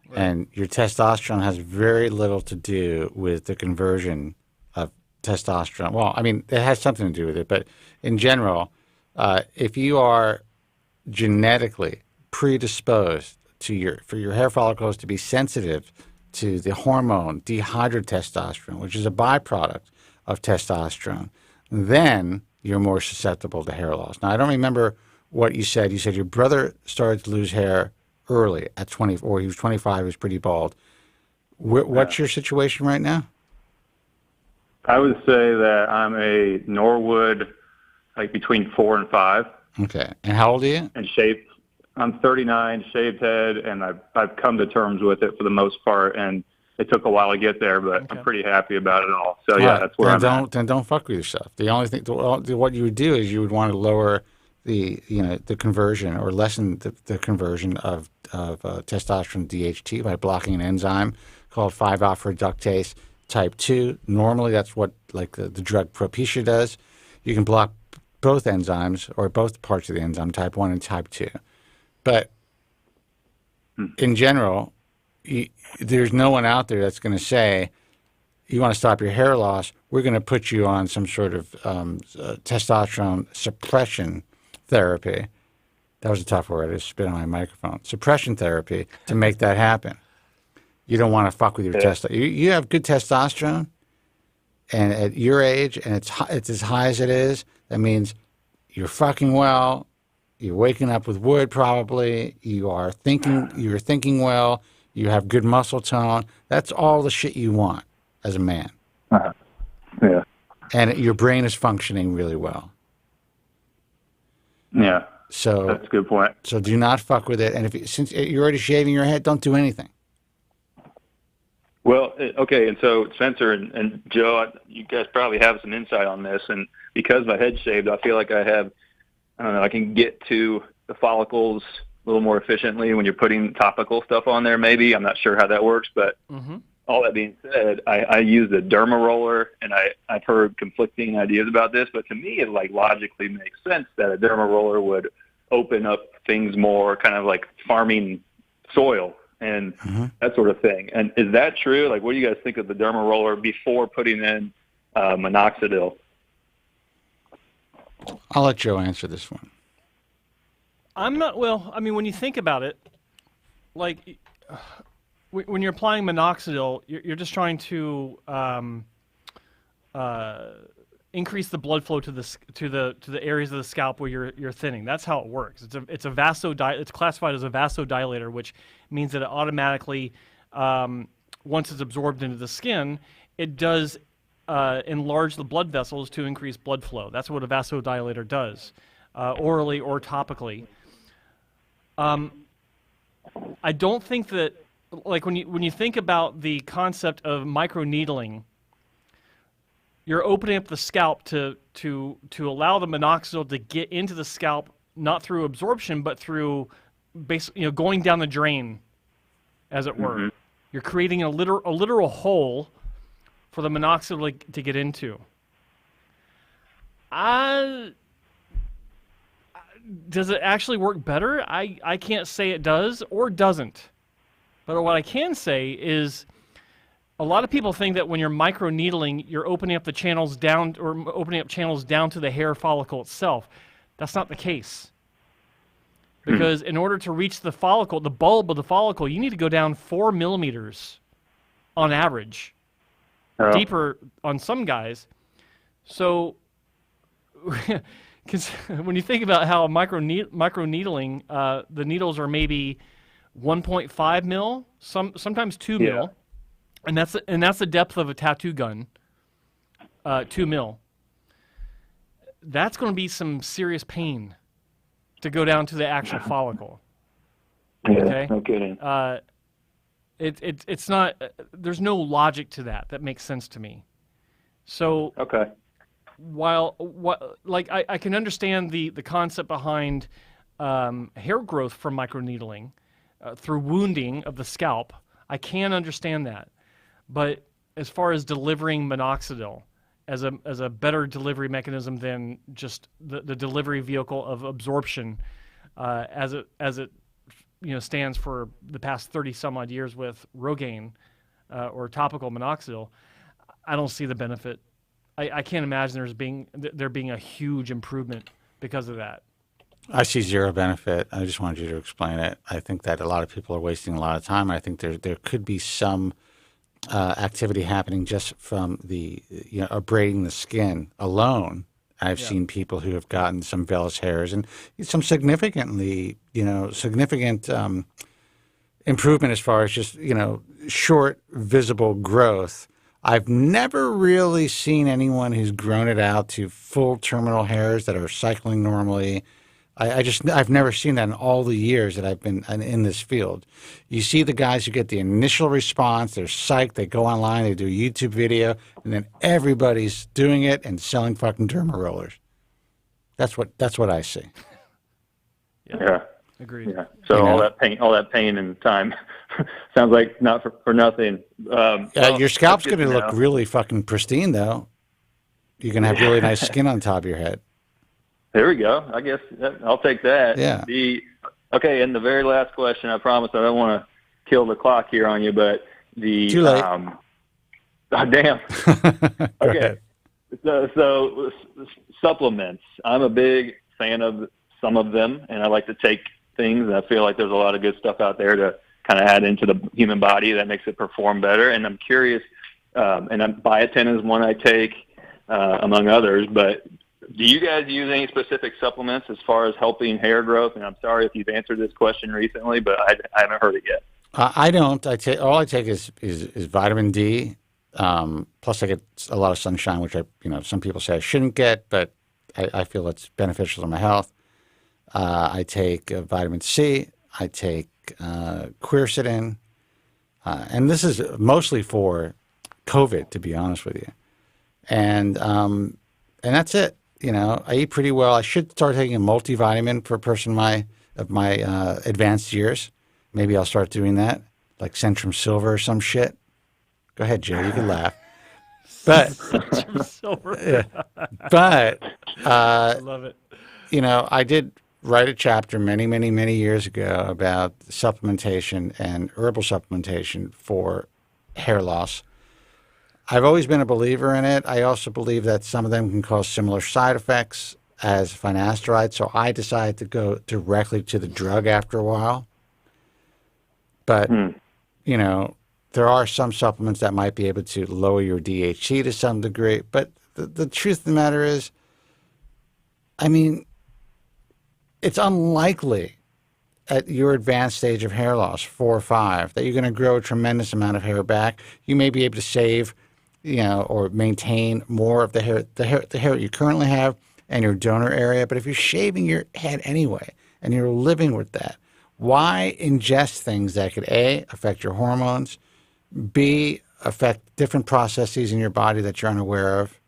Right. And your testosterone has very little to do with the conversion of testosterone. Well, I mean, it has something to do with it, but in general, if you are genetically predisposed for your hair follicles to be sensitive to the hormone dihydrotestosterone, which is a byproduct of testosterone, then you're more susceptible to hair loss. Now, I don't remember what you said. You said your brother started to lose hair early at 24. He was 25. He was pretty bald. What's your situation right now? I would say that I'm a Norwood, like between 4 and 5. Okay. And how old are you? And shaved. I'm 39, shaved head, and I've come to terms with it for the most part. And it took a while to get there, but I'm pretty happy about it all. So, that's where I'm at. Then don't fuck with yourself. The only thing, what you would do is you would want to lower the conversion or lessen the conversion of testosterone to DHT by blocking an enzyme called 5-alpha reductase type 2. Normally, that's what like the drug Propecia does. You can block both enzymes or both parts of the enzyme, type 1 and type 2. But in general, there's no one out there that's going to say, you want to stop your hair loss, we're going to put you on some sort of testosterone suppression therapy. That was a tough word. I just spit on my microphone. Suppression therapy to make that happen. You don't want to fuck with your testosterone. You have good testosterone, and at your age, and it's as high as it is, that means you're fucking well, you're waking up with wood probably, you're thinking well, you have good muscle tone. That's all the shit you want as a man. Yeah. And your brain is functioning really well. Yeah. So that's a good point. So do not fuck with it. And since you're already shaving your head, don't do anything. Well, okay, and so Spencer and Joe, you guys probably have some insight on this, and because my head's shaved, I feel like I can get to the follicles a little more efficiently when you're putting topical stuff on there, maybe. I'm not sure how that works, but all that being said, I use the derma roller, and I've heard conflicting ideas about this, but to me it like logically makes sense that a derma roller would open up things more, kind of like farming soil and that sort of thing. And is that true? Like, what do you guys think of the derma roller before putting in minoxidil? I'll let Joe answer this one. When you think about it, like when you're applying minoxidil, you're just trying to increase the blood flow to the areas of the scalp where you're thinning. That's how it works. It's classified as a vasodilator, which means that it automatically, once it's absorbed into the skin, it does enlarge the blood vessels to increase blood flow. That's what a vasodilator does, orally or topically. I don't think that, like when you think about the concept of microneedling, you're opening up the scalp to allow the minoxidil to get into the scalp, not through absorption, but through basically going down the drain, as it were. You're creating a literal hole for the minoxidil to get into. Does it actually work better? I can't say it does or doesn't. But what I can say is a lot of people think that when you're microneedling, you're opening up the channels down or opening up channels down to the hair follicle itself. That's not the case. Because in order to reach the follicle, the bulb of the follicle, you need to go down 4 millimeters on average. Deeper on some guys. So when you think about how microneedling, the needles are maybe 1.5 mil, sometimes 2 mil, and that's the depth of a tattoo gun. 2 mil. That's going to be some serious pain to go down to the actual follicle. Okay. No kidding. It's not. There's no logic to that. That makes sense to me. So I can understand the concept behind hair growth from microneedling through wounding of the scalp. I can understand that, but as far as delivering minoxidil as a better delivery mechanism than just the delivery vehicle of absorption, as it stands for the past 30 some odd years with Rogaine or topical minoxidil, I don't see the benefit. I can't imagine there being a huge improvement because of that. I see zero benefit. I just wanted you to explain it. I think that a lot of people are wasting a lot of time. I think there could be some activity happening just from the abrading the skin alone. I've seen people who have gotten some vellus hairs and some significant improvement as far as just short visible growth. I've never really seen anyone who's grown it out to full terminal hairs that are cycling normally. I've never seen that in all the years that I've been in this field. You see the guys who get the initial response, they're psyched, they go online, they do a YouTube video, and then everybody's doing it and selling fucking derma rollers. That's what I see. Yeah. Agreed. Yeah. So all that pain and time sounds like not for nothing. Your scalp's going to look really fucking pristine, though. You're going to have really nice skin on top of your head. There we go. I guess I'll take that. Yeah. Okay, and the very last question, I promise I don't want to kill the clock here on you, but Too late. Oh, damn. Okay. So supplements. I'm a big fan of some of them, and I like to take things, and I feel like there's a lot of good stuff out there to kind of add into the human body that makes it perform better. And I'm curious, and biotin is one I take, among others, but do you guys use any specific supplements as far as helping hair growth? And I'm sorry if you've answered this question recently, but I haven't heard it yet. I don't. All I take is vitamin D. Plus, I get a lot of sunshine, which some people say I shouldn't get, but I feel it's beneficial to my health. I take vitamin C. I take quercetin, and this is mostly for COVID, to be honest with you. And that's it. I eat pretty well. I should start taking a multivitamin for a person of my advanced years. Maybe I'll start doing that, like Centrum Silver or some shit. Go ahead, Joe. You can laugh. But Centrum Silver. I love it. I did write a chapter many, many, many years ago about supplementation and herbal supplementation for hair loss. I've always been a believer in it. I also believe that some of them can cause similar side effects as finasteride, so I decided to go directly to the drug after a while. But, there are some supplements that might be able to lower your DHT to some degree. But the truth of the matter is, it's unlikely at your advanced stage of hair loss, 4 or 5, that you're going to grow a tremendous amount of hair back. You may be able to save, or maintain more of the hair that you currently have and your donor area. But if you're shaving your head anyway and you're living with that, why ingest things that could A, affect your hormones, B, affect different processes in your body that you're unaware of,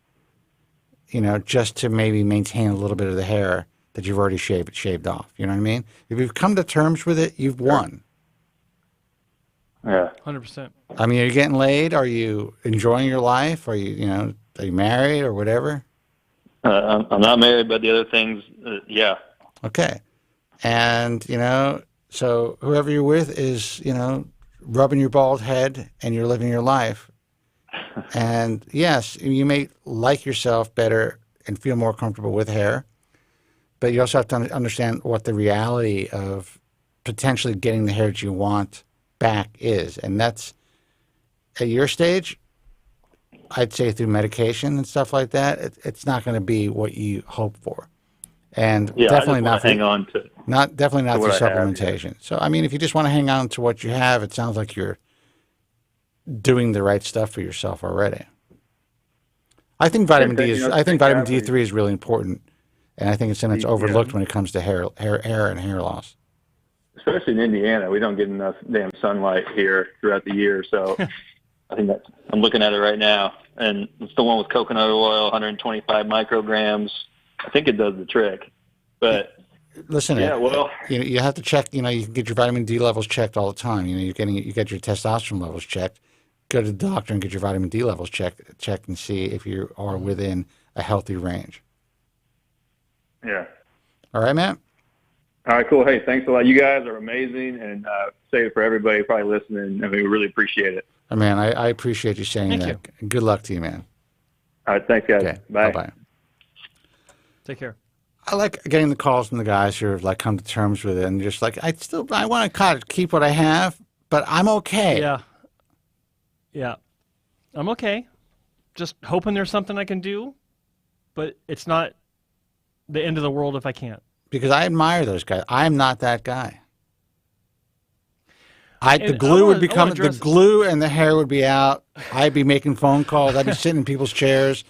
just to maybe maintain a little bit of the hair that you've already shaved off. You know what I mean? If you've come to terms with it, you've won. Yeah. 100%. Are you getting laid? Are you enjoying your life? Are you married or whatever? I'm not married, but the other things, yeah. Okay. And, so whoever you're with is, rubbing your bald head and you're living your life. And yes, you may like yourself better and feel more comfortable with hair, but you also have to understand what the reality of potentially getting the hair that you want back is. And that's, at your stage, I'd say through medication and stuff like that, it's not going to be what you hope for. And definitely not hang on to definitely not through supplementation. Have, yeah. So if you just want to hang on to what you have, it sounds like you're doing the right stuff for yourself already. I think vitamin D3 is really important, and I think it's overlooked when it comes to hair and hair loss. Especially in Indiana, we don't get enough damn sunlight here throughout the year. So I think I'm looking at it right now, and it's the one with coconut oil, 125 micrograms. I think it does the trick, but listen, well, you have to check. You can get your vitamin D levels checked all the time. You get your testosterone levels checked. Go to the doctor and get your vitamin D levels checked and see if you are within a healthy range. Yeah. All right, Matt. All right, cool. Hey, thanks a lot. You guys are amazing, and say it for everybody probably listening. We really appreciate it. Oh, man, I appreciate you saying Thank that. Good luck to you, man. All right, thanks, guys. Okay, bye. Bye. Take care. I like getting the calls from the guys who have come to terms with it and just I want to kind of keep what I have, but I'm okay. Yeah. I'm okay. Just hoping there's something I can do, but it's not the end of the world if I can't. Because I admire those guys. I'm not that guy. The glue and the hair would be out. I'd be making phone calls. I'd be sitting in people's chairs.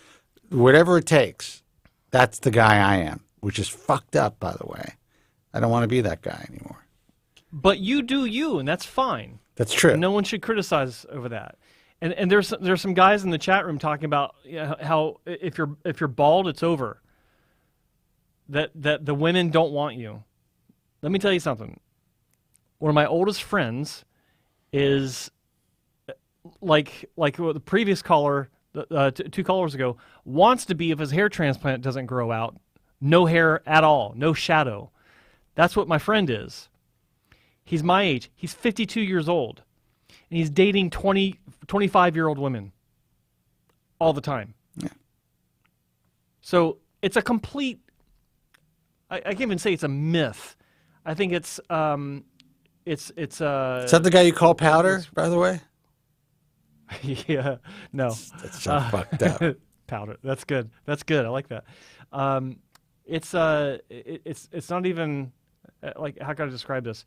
Whatever it takes. That's the guy I am, which is fucked up, by the way. I don't want to be that guy anymore. But you do you, and that's fine. That's true. No one should criticize over that. And there's some guys in the chat room talking about how if you're bald, it's over. That the women don't want you. let me tell you something. One of my oldest friends is like the previous caller, 2 callers ago, wants to be if his hair transplant doesn't grow out. No hair at all, no shadow. That's what my friend is. He's my age. He's 52 years old. And he's dating 25-year-old women all the time. Yeah. So it's a complete, I can't even say it's a myth. I think it's Is that the guy you call Powder, by the way? Yeah, no. That's so fucked up. Powder. That's good. That's good. I like that. It's not even like, how can I describe this?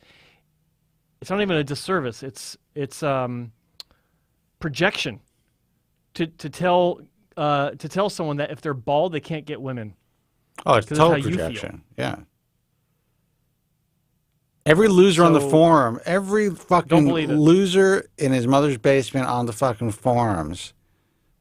It's not even a disservice. It's projection to tell someone that if they're bald they can't get women. Oh, it's total projection. Yeah. Every loser on the forum, every fucking loser in his mother's basement on the fucking forums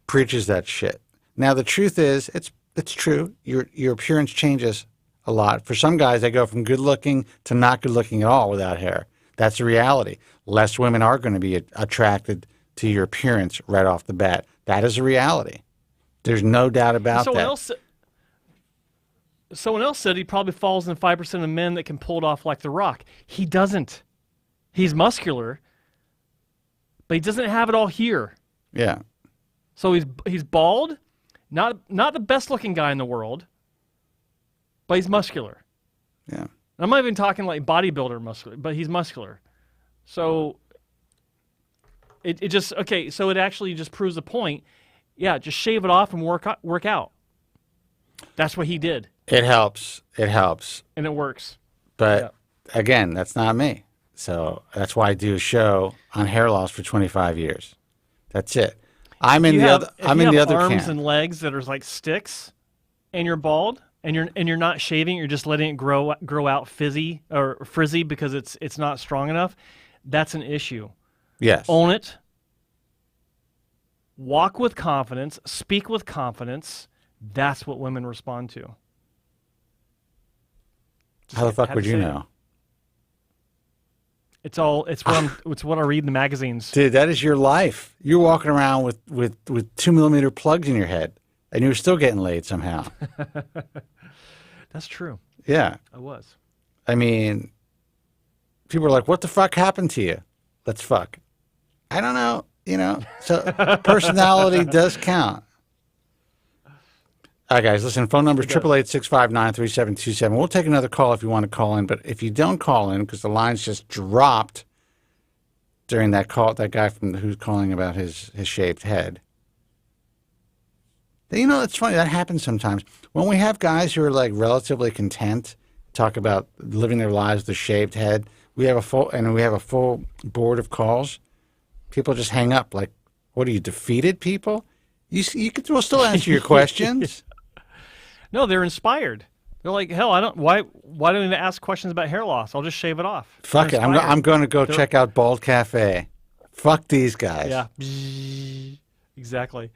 preaches that shit. Now the truth is, it's true. Your appearance changes a lot. For some guys, they go from good looking to not good looking at all without hair. That's the reality. Less women are going to be attracted to your appearance right off the bat. That is a reality. There's no doubt about that. Someone else said he probably falls in 5% of men that can pull it off like The Rock. He doesn't. He's muscular, but he doesn't have it all here. Yeah. So he's bald, not the best looking guy in the world, but he's muscular. Yeah. I'm not even talking like bodybuilder muscular, but he's muscular. So it just, okay, so it actually just proves the point. Yeah, just shave it off and work out. That's what he did. It helps. It helps. And it works. But again, that's not me. So that's why I do a show on hair loss for 25 years. That's it. I'm in the other arms camp. And legs that are like sticks, and you're bald, and you're not shaving. You're just letting it grow out frizzy because it's not strong enough. That's an issue. Yes. Own it. Walk with confidence. Speak with confidence. That's what women respond to. How the fuck would you know? It's what I read in the magazines. Dude, that is your life. You're walking around with 2mm plugs in your head, and you're still getting laid somehow. That's true. Yeah. I was. I mean, people are like, what the fuck happened to you? Let's fuck. I don't know, So personality does count. All right, guys, listen, phone number is 888-659-3727. We'll take another call if you want to call in, but if you don't call in, because the lines just dropped during that call, that guy who's calling about his shaved head. It's funny, that happens sometimes. When we have guys who are like relatively content, talk about living their lives with a shaved head, we have a full board of calls, people just hang up like, what are you, defeated people? We'll still answer your questions. No, they're inspired. They're like, hell, why don't I even ask questions about hair loss? I'll just shave it off. Fuck it. I'm going to go check out Bald Cafe. Fuck these guys. Yeah. Exactly.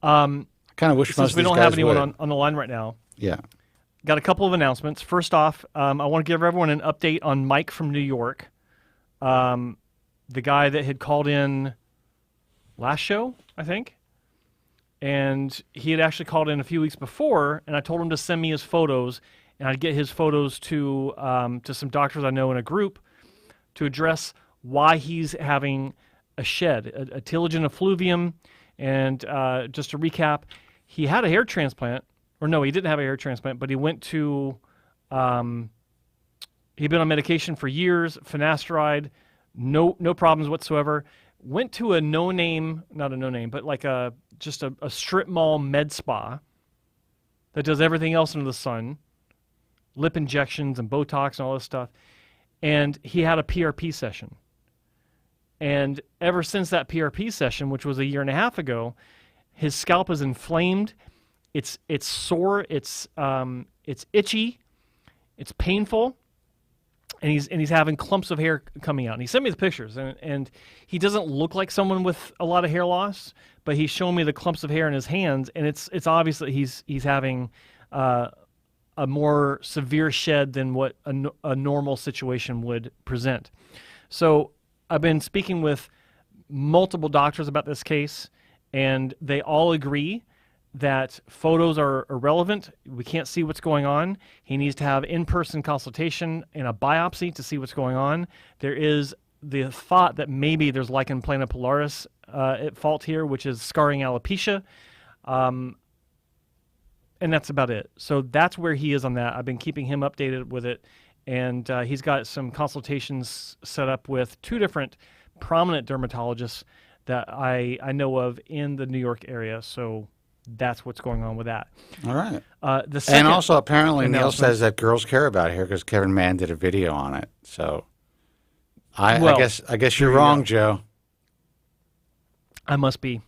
Kind of wish most of these guys we don't have anyone on the line right now. Yeah. Got a couple of announcements. First off, I want to give everyone an update on Mike from New York. The guy that had called in last show, I think. And he had actually called in a few weeks before, and I told him to send me his photos, and I'd get his photos to some doctors I know in a group to address why he's having a shed, a telogen effluvium. And just to recap, he had a hair transplant, or no, he didn't have a hair transplant, but he went to, he'd been on medication for years, finasteride, no problems whatsoever. Went to a not a no-name, but like just a strip mall med spa that does everything else under the sun, lip injections and Botox and all this stuff. And he had a PRP session. And ever since that PRP session, which was a year and a half ago, his scalp is inflamed. It's sore. It's itchy. It's painful. And he's having clumps of hair coming out. And he sent me the pictures, and he doesn't look like someone with a lot of hair loss, but he's showing me the clumps of hair in his hands, and it's obvious that he's having a more severe shed than what a normal situation would present. So I've been speaking with multiple doctors about this case, and they all agree that photos are irrelevant. We can't see what's going on. He needs to have in-person consultation and a biopsy to see what's going on. There is the thought that maybe there's lichen planopilaris at fault here, which is scarring alopecia. And that's about it. So that's where he is on that. I've been keeping him updated with it. And he's got some consultations set up with 2 different prominent dermatologists that I know of in the New York area. So that's what's going on with that. All right. And also, apparently, Neil says that girls care about hair because Kevin Mann did a video on it. So I guess you're wrong, Joe. I must be.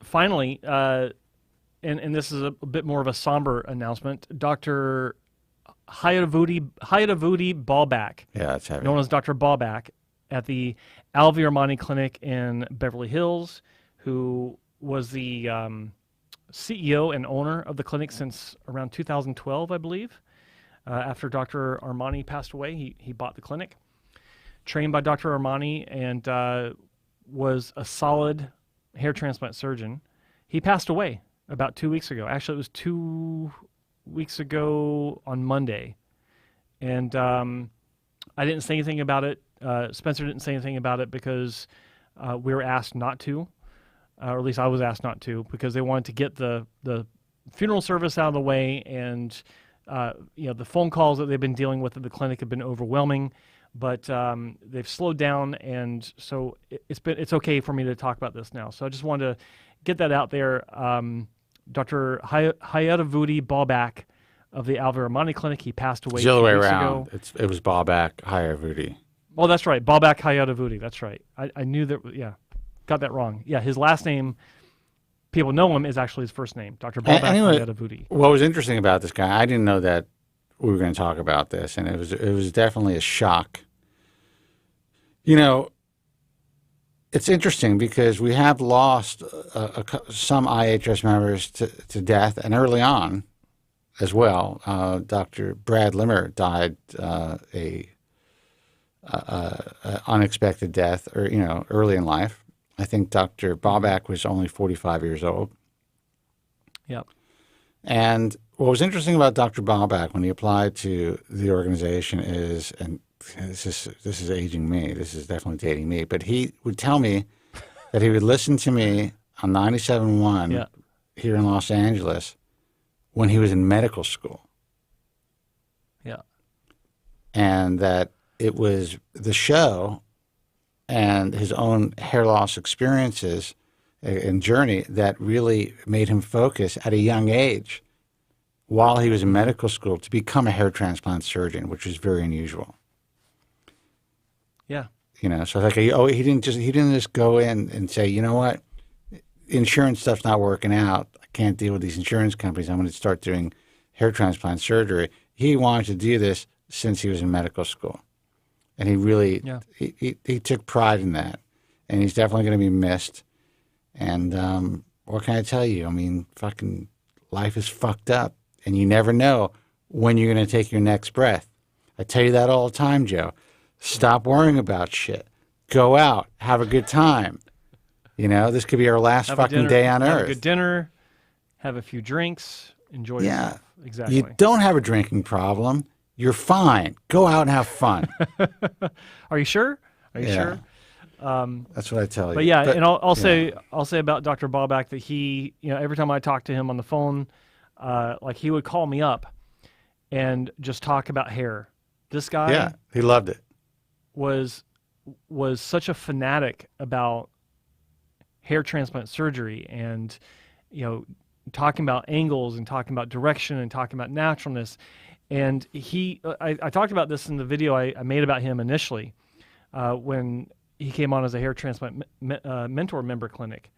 Finally, and this is a bit more of a somber announcement, Dr. Hayatavudi Ballback, that's heavy, known as Dr. Ballback, at the Alvia Armani Clinic in Beverly Hills, who was the CEO and owner of the clinic since around 2012, I believe. After Dr. Armani passed away, he bought the clinic. Trained by Dr. Armani and was a solid hair transplant surgeon. He passed away about 2 weeks ago. Actually, it was 2 weeks ago on Monday. And I didn't say anything about it. Spencer didn't say anything about it because we were asked not to. Or at least I was asked not to, because they wanted to get the funeral service out of the way, and the phone calls that they've been dealing with at the clinic have been overwhelming, but they've slowed down, and so it's okay for me to talk about this now. So I just wanted to get that out there. Dr. Hayatavudi Ballback of the Alvia Armani Clinic, he passed away 2 weeks ago. It was Ballback Hayatavudi. Oh, that's right, Ballback Hayatavudi. That's right. I knew that. Yeah. Got that wrong. Yeah, his last name, people know him, is actually his first name, Dr. Ballback Hayatavudi. What was interesting about this guy, I didn't know that we were going to talk about this, and it was definitely a shock. It's interesting because we have lost some IHS members to death, and early on as well. Dr. Brad Limmer died a unexpected death, or early in life. I think Dr. Ballback was only 45 years old. Yep. And what was interesting about Dr. Ballback when he applied to the organization is, and this is aging me, this is definitely dating me, but he would tell me that he would listen to me on 97.1 here in Los Angeles when he was in medical school. Yeah. And that it was the show and his own hair loss experiences and journey that really made him focus at a young age while he was in medical school to become a hair transplant surgeon, which was very unusual. Yeah. So like, he didn't just go in and say, you know what, insurance stuff's not working out. I can't deal with these insurance companies. I'm going to start doing hair transplant surgery. He wanted to do this since he was in medical school. And he really, he took pride in that. And he's definitely going to be missed. And what can I tell you? I mean, fucking life is fucked up. And you never know when you're going to take your next breath. I tell you that all the time, Joe. Stop worrying about shit. Go out. Have a good time. This could be our last fucking day on Earth. Have a good dinner. Have a few drinks. Enjoy yourself. Exactly. You don't have a drinking problem. You're fine. Go out and have fun. Are you sure? Are you sure? That's what I tell you. But and I'll say about Dr. Ballback that he, every time I talk to him on the phone, like he would call me up and just talk about hair. This guy, he loved it. Was such a fanatic about hair transplant surgery, and talking about angles and talking about direction and talking about naturalness. And I talked about this in the video I made about him initially when he came on as a hair transplant mentor member clinic.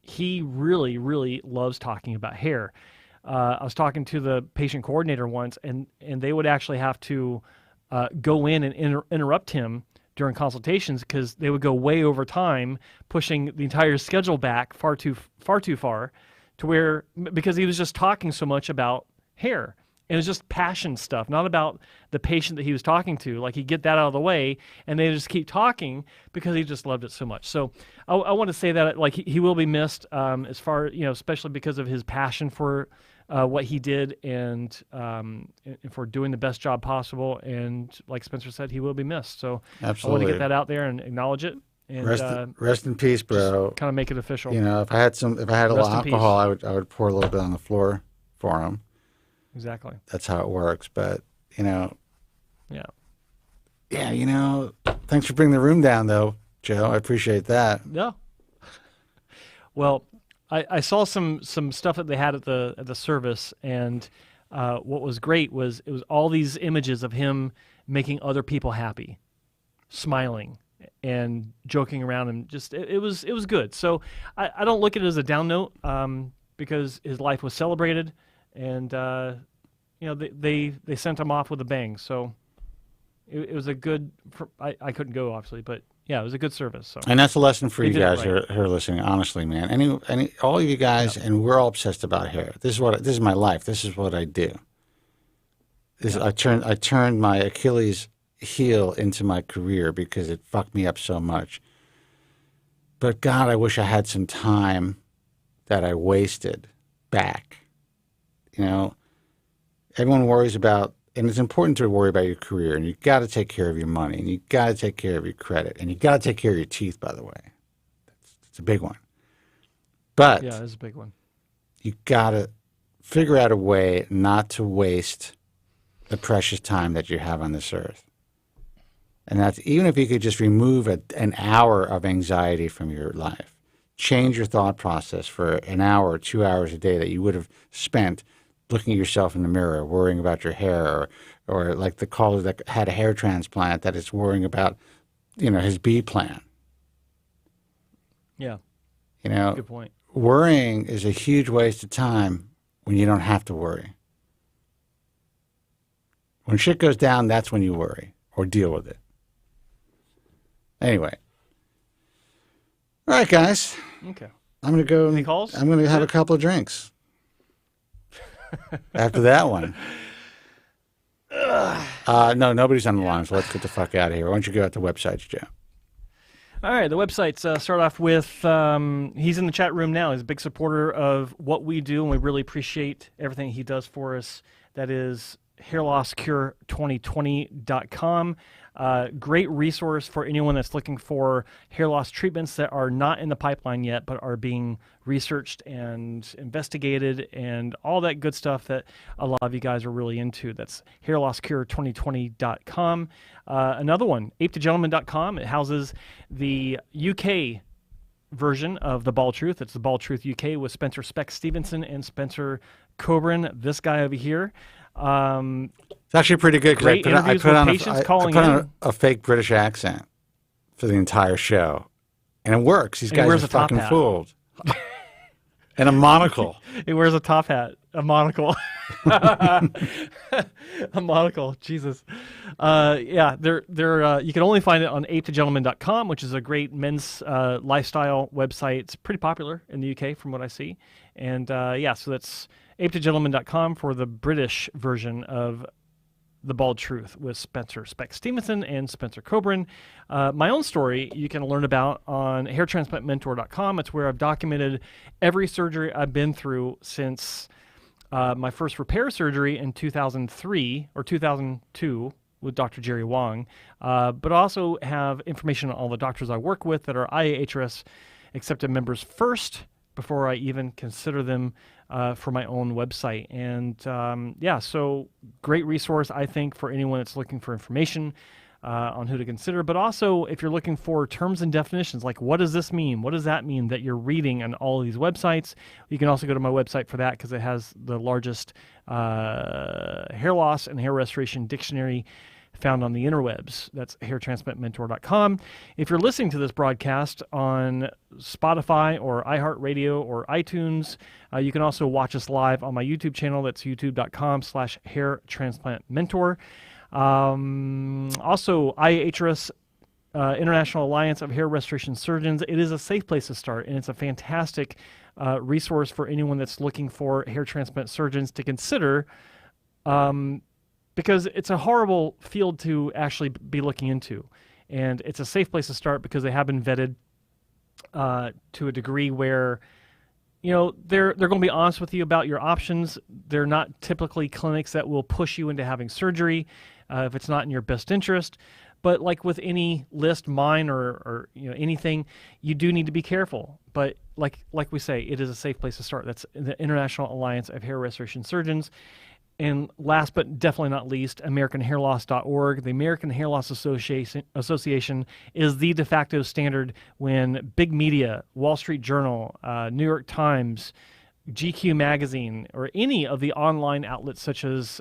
He really, really loves talking about hair. I was talking to the patient coordinator once, and they would actually have to go in and interrupt him during consultations because they would go way over time, pushing the entire schedule back far too far to where, because he was just talking so much about hair. And it was just passion stuff, not about the patient that he was talking to. Like, he'd get that out of the way, and they just keep talking because he just loved it so much. So I want to say that, like, he will be missed as far, especially because of his passion for what he did and for doing the best job possible. And like Spencer said, he will be missed. So Absolutely. I want to get that out there and acknowledge it. And rest in peace, bro. Kind of make it official. If I had a little alcohol, I would pour a little bit on the floor for him. Exactly. That's how it works. But yeah. Thanks for bringing the room down, though, Joe. I appreciate that. Yeah. Well, I saw some stuff that they had at the service, and what was great was it was all these images of him making other people happy, smiling and joking around, and just it was good. So I don't look at it as a down note because his life was celebrated, and they sent him off with a bang. So it was a good. I couldn't go, obviously, but yeah, it was a good service. So, and that's a lesson for you guys who are listening. Honestly, man, all of you guys, and we're all obsessed about hair. This is my life. This is what I do. I turned my Achilles heel into my career because it fucked me up so much. But God, I wish I had some time that I wasted back. Everyone worries about, and it's important to worry about your career, and you got to take care of your money, and you got to take care of your credit, and you got to take care of your teeth, by the way. It's a big one. But yeah, it's a big one. You got to figure out a way not to waste the precious time that you have on this earth. And that's even if you could just remove an hour of anxiety from your life, change your thought process for an hour or 2 hours a day that you would have spent looking at yourself in the mirror, worrying about your hair, or like the caller that had a hair transplant that is worrying about, his B plan. Yeah. Good point. Worrying is a huge waste of time when you don't have to worry. When shit goes down, that's when you worry or deal with it. Anyway. All right, guys. Okay. I'm going to go. Any calls? I'm going to have a couple of drinks. After that one. No, nobody's on the line, so let's get the fuck out of here. Why don't you go out to the websites, Joe? All right, the websites start off with, he's in the chat room now. He's a big supporter of what we do, and we really appreciate everything he does for us. That is hairlosscure2020.com. Great resource for anyone that's looking for hair loss treatments that are not in the pipeline yet, but are being researched and investigated and all that good stuff that a lot of you guys are really into. That's hairlosscure2020.com. Another one, apetogentleman.com. It houses the UK version of The Bald Truth. It's The Bald Truth UK with Spencer Speck Stevenson and Spencer Kobren, this guy over here. It's actually pretty good because I put on a fake British accent for the entire show, and it works. These guys are fucking fooled. And a monocle. He wears a top hat, a monocle. A monocle, Jesus. Yeah, they're you can only find it on apetogentleman.com, which is a great men's lifestyle website. It's pretty popular in the UK from what I see. And yeah, so that's apetogentleman.com for the British version of The Bald Truth with Spencer Speck Stevenson and Spencer Kobren. My own story you can learn about on hairtransplantmentor.com. It's where I've documented every surgery I've been through since my first repair surgery in 2003 or 2002 with Dr. Jerry Wong, but also have information on all the doctors I work with that are IAHRS accepted members first before I even consider them for my own website. And yeah, so great resource, I think, for anyone that's looking for information on who to consider. But also, if you're looking for terms and definitions, like what does this mean? What does that mean that you're reading on all of these websites? You can also go to my website for that because it has the largest hair loss and hair restoration dictionary found on the interwebs. That's hairtransplantmentor.com. If you're listening to this broadcast on Spotify or iHeartRadio or iTunes, you can also watch us live on my YouTube channel. That's youtube.com/hairtransplantmentor. Also, IAHRS, International Alliance of Hair Restoration Surgeons. It is a safe place to start, and it's a fantastic resource for anyone that's looking for hair transplant surgeons to consider, because it's a horrible field to actually be looking into. And it's a safe place to start because they have been vetted to a degree where, you know, they're going to be honest with you about your options. They're not typically clinics that will push you into having surgery if it's not in your best interest. But like with any list, mine or you know, anything, you do need to be careful. But like we say, it is a safe place to start. That's the International Alliance of Hair Restoration Surgeons. And last but definitely not least, AmericanHairLoss.org. The American Hair Loss Association is the de facto standard when big media, Wall Street Journal, New York Times, GQ Magazine, or any of the online outlets such as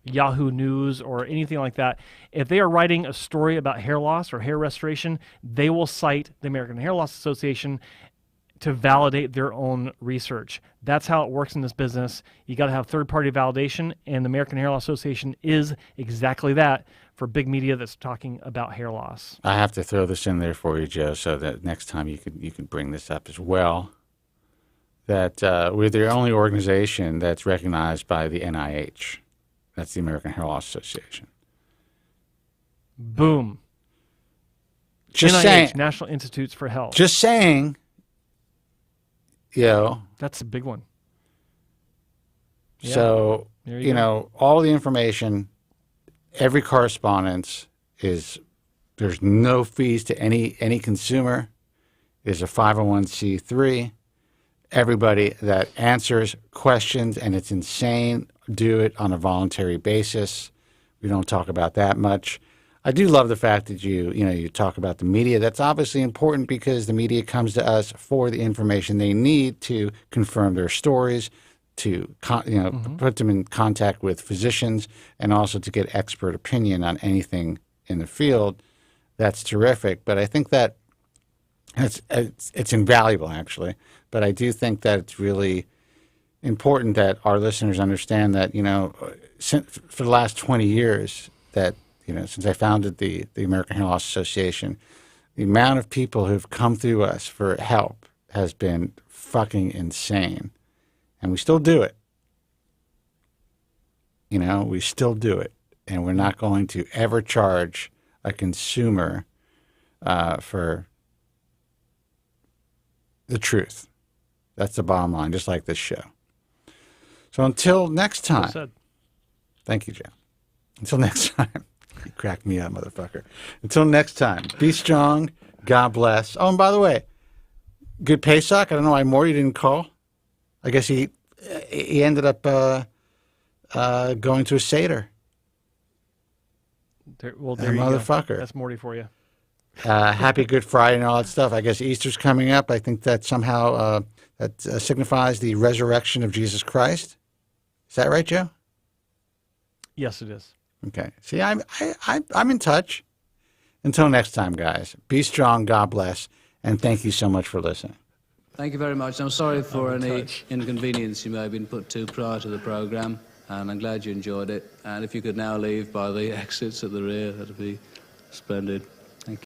Yahoo News or anything like that, if they are writing a story about hair loss or hair restoration, they will cite the American Hair Loss Association to validate their own research. That's how it works in this business. You got to have third-party validation, and the American Hair Loss Association is exactly that for big media that's talking about hair loss. I have to throw this in there for you, Joe, so that next time you could bring this up as well. That we're the only organization that's recognized by the NIH. That's the American Hair Loss Association. Boom. Just NIH, saying. National Institutes for Health. Just saying. You know. That's a big one. Yeah. So, you know, all the information, every correspondence there's no fees to any consumer. It's a 501c3. Everybody that answers questions, and it's insane, do it on a voluntary basis. We don't talk about that much. I do love the fact that you talk about the media. That's obviously important because the media comes to us for the information they need to confirm their stories, to put them in contact with physicians, and also to get expert opinion on anything in the field. That's terrific. But I think that it's invaluable, actually. But I do think that it's really important that our listeners understand that, for the last 20 years that, since I founded the American Hair Loss Association, the amount of people who've come through us for help has been fucking insane. And we still do it. We still do it. And we're not going to ever charge a consumer for the truth. That's the bottom line, just like this show. So until next time. Well said. Thank you, Jim. Until next time. You cracked me up, motherfucker. Until next time, be strong. God bless. Oh, and by the way, good Pesach. I don't know why Morty didn't call. I guess he ended up going to a Seder. There you motherfucker. Go. That's Morty for you. Happy Good Friday and all that stuff. I guess Easter's coming up. I think that somehow that signifies the resurrection of Jesus Christ. Is that right, Joe? Yes, it is. Okay. See, I'm in touch. Until next time, guys. Be strong. God bless. And thank you so much for listening. Thank you very much. I'm sorry for any inconvenience you may have been put to prior to the program, and I'm glad you enjoyed it. And if you could now leave by the exits at the rear, that'd be splendid.